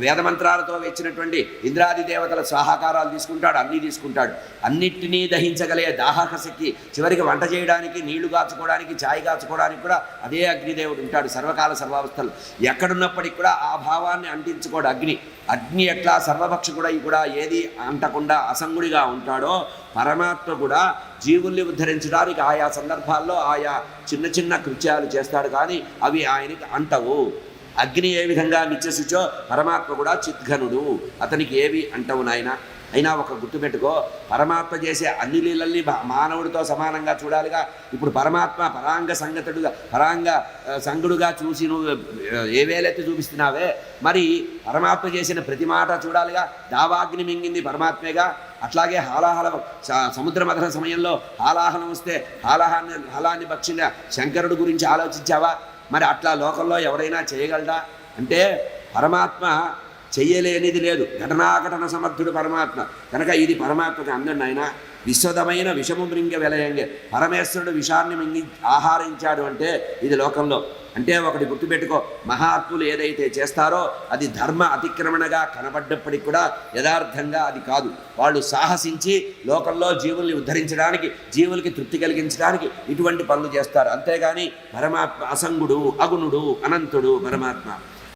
వేదమంత్రాలతో వచ్చినటువంటి ఇంద్రాది దేవతల స్వాహాకారాలు తీసుకుంటాడు, అన్నీ తీసుకుంటాడు. అన్నిటినీ దహించగలిగే దాహకశక్తి, చివరికి వంట చేయడానికి, నీళ్లు కాచుకోవడానికి, ఛాయ్ కాచుకోవడానికి కూడా అదే అగ్నిదేవుడు ఉంటాడు సర్వకాల సర్వావస్థలు. ఎక్కడున్నప్పటికి కూడా ఆ భావాన్ని అంటించుకోడు అగ్ని. అగ్ని ఎట్లా సర్వభక్షకుడై కూడా ఏది అంటకుండా అసంగుడిగా ఉంటాడో, పరమాత్మ కూడా జీవుల్ని ఉద్ధరించడానికి ఆయా సందర్భాల్లో ఆయా చిన్న చిన్న కృత్యాలు చేస్తాడు, కానీ అవి ఆయనకి అంటవు. అగ్ని ఏ విధంగా నిత్యశుచో పరమాత్మ కూడా చిద్ఘనుడు, అతనికి ఏవి అంటవు నాయన. అయినా ఒక గుర్తుపెట్టుకో, పరమాత్మ చేసే అన్ని లీలల్ని మానవుడితో సమానంగా చూడాలిగా. ఇప్పుడు పరమాత్మ పరాంగ సంగుడుగా చూసి నువ్వు ఏ వేలెత్తి చూపిస్తున్నావే, మరి పరమాత్మ చేసిన ప్రతి మాట చూడాలిగా. దావాగ్ని మింగింది పరమాత్మేగా. అట్లాగే సముద్ర మథన సమయంలో హాలాహలం వస్తే హాలాన్ని భక్షించిన శంకరుడు గురించి ఆలోచించావా? మరి అట్లా లోకంలో ఎవరైనా చేయగలడా అంటే పరమాత్మ చెయ్యలేనిది లేదు. ఘటనాఘటన సమర్థుడు పరమాత్మ. కనుక ఇది పరమాత్మకి అందం. ఆయన విశ్వదమైన విషము మృంగ వెలయంగే, పరమేశ్వరుడు విషాన్ని మింగి ఆహారించాడు అంటే ఇది లోకంలో. అంటే ఒకటి గుర్తుపెట్టుకో, మహాత్ములు ఏదైతే చేస్తారో అది ధర్మ అతిక్రమణగా కనబడ్డప్పటికి కూడా యథార్థంగా అది కాదు. వాళ్ళు సాహసించి లోకంలో జీవుల్ని ఉద్ధరించడానికి, జీవులకి తృప్తి కలిగించడానికి ఇటువంటి పనులు చేస్తారు. అంతేగాని పరమాత్మ అసంగుడు, అగుణుడు, అనంతుడు పరమాత్మ.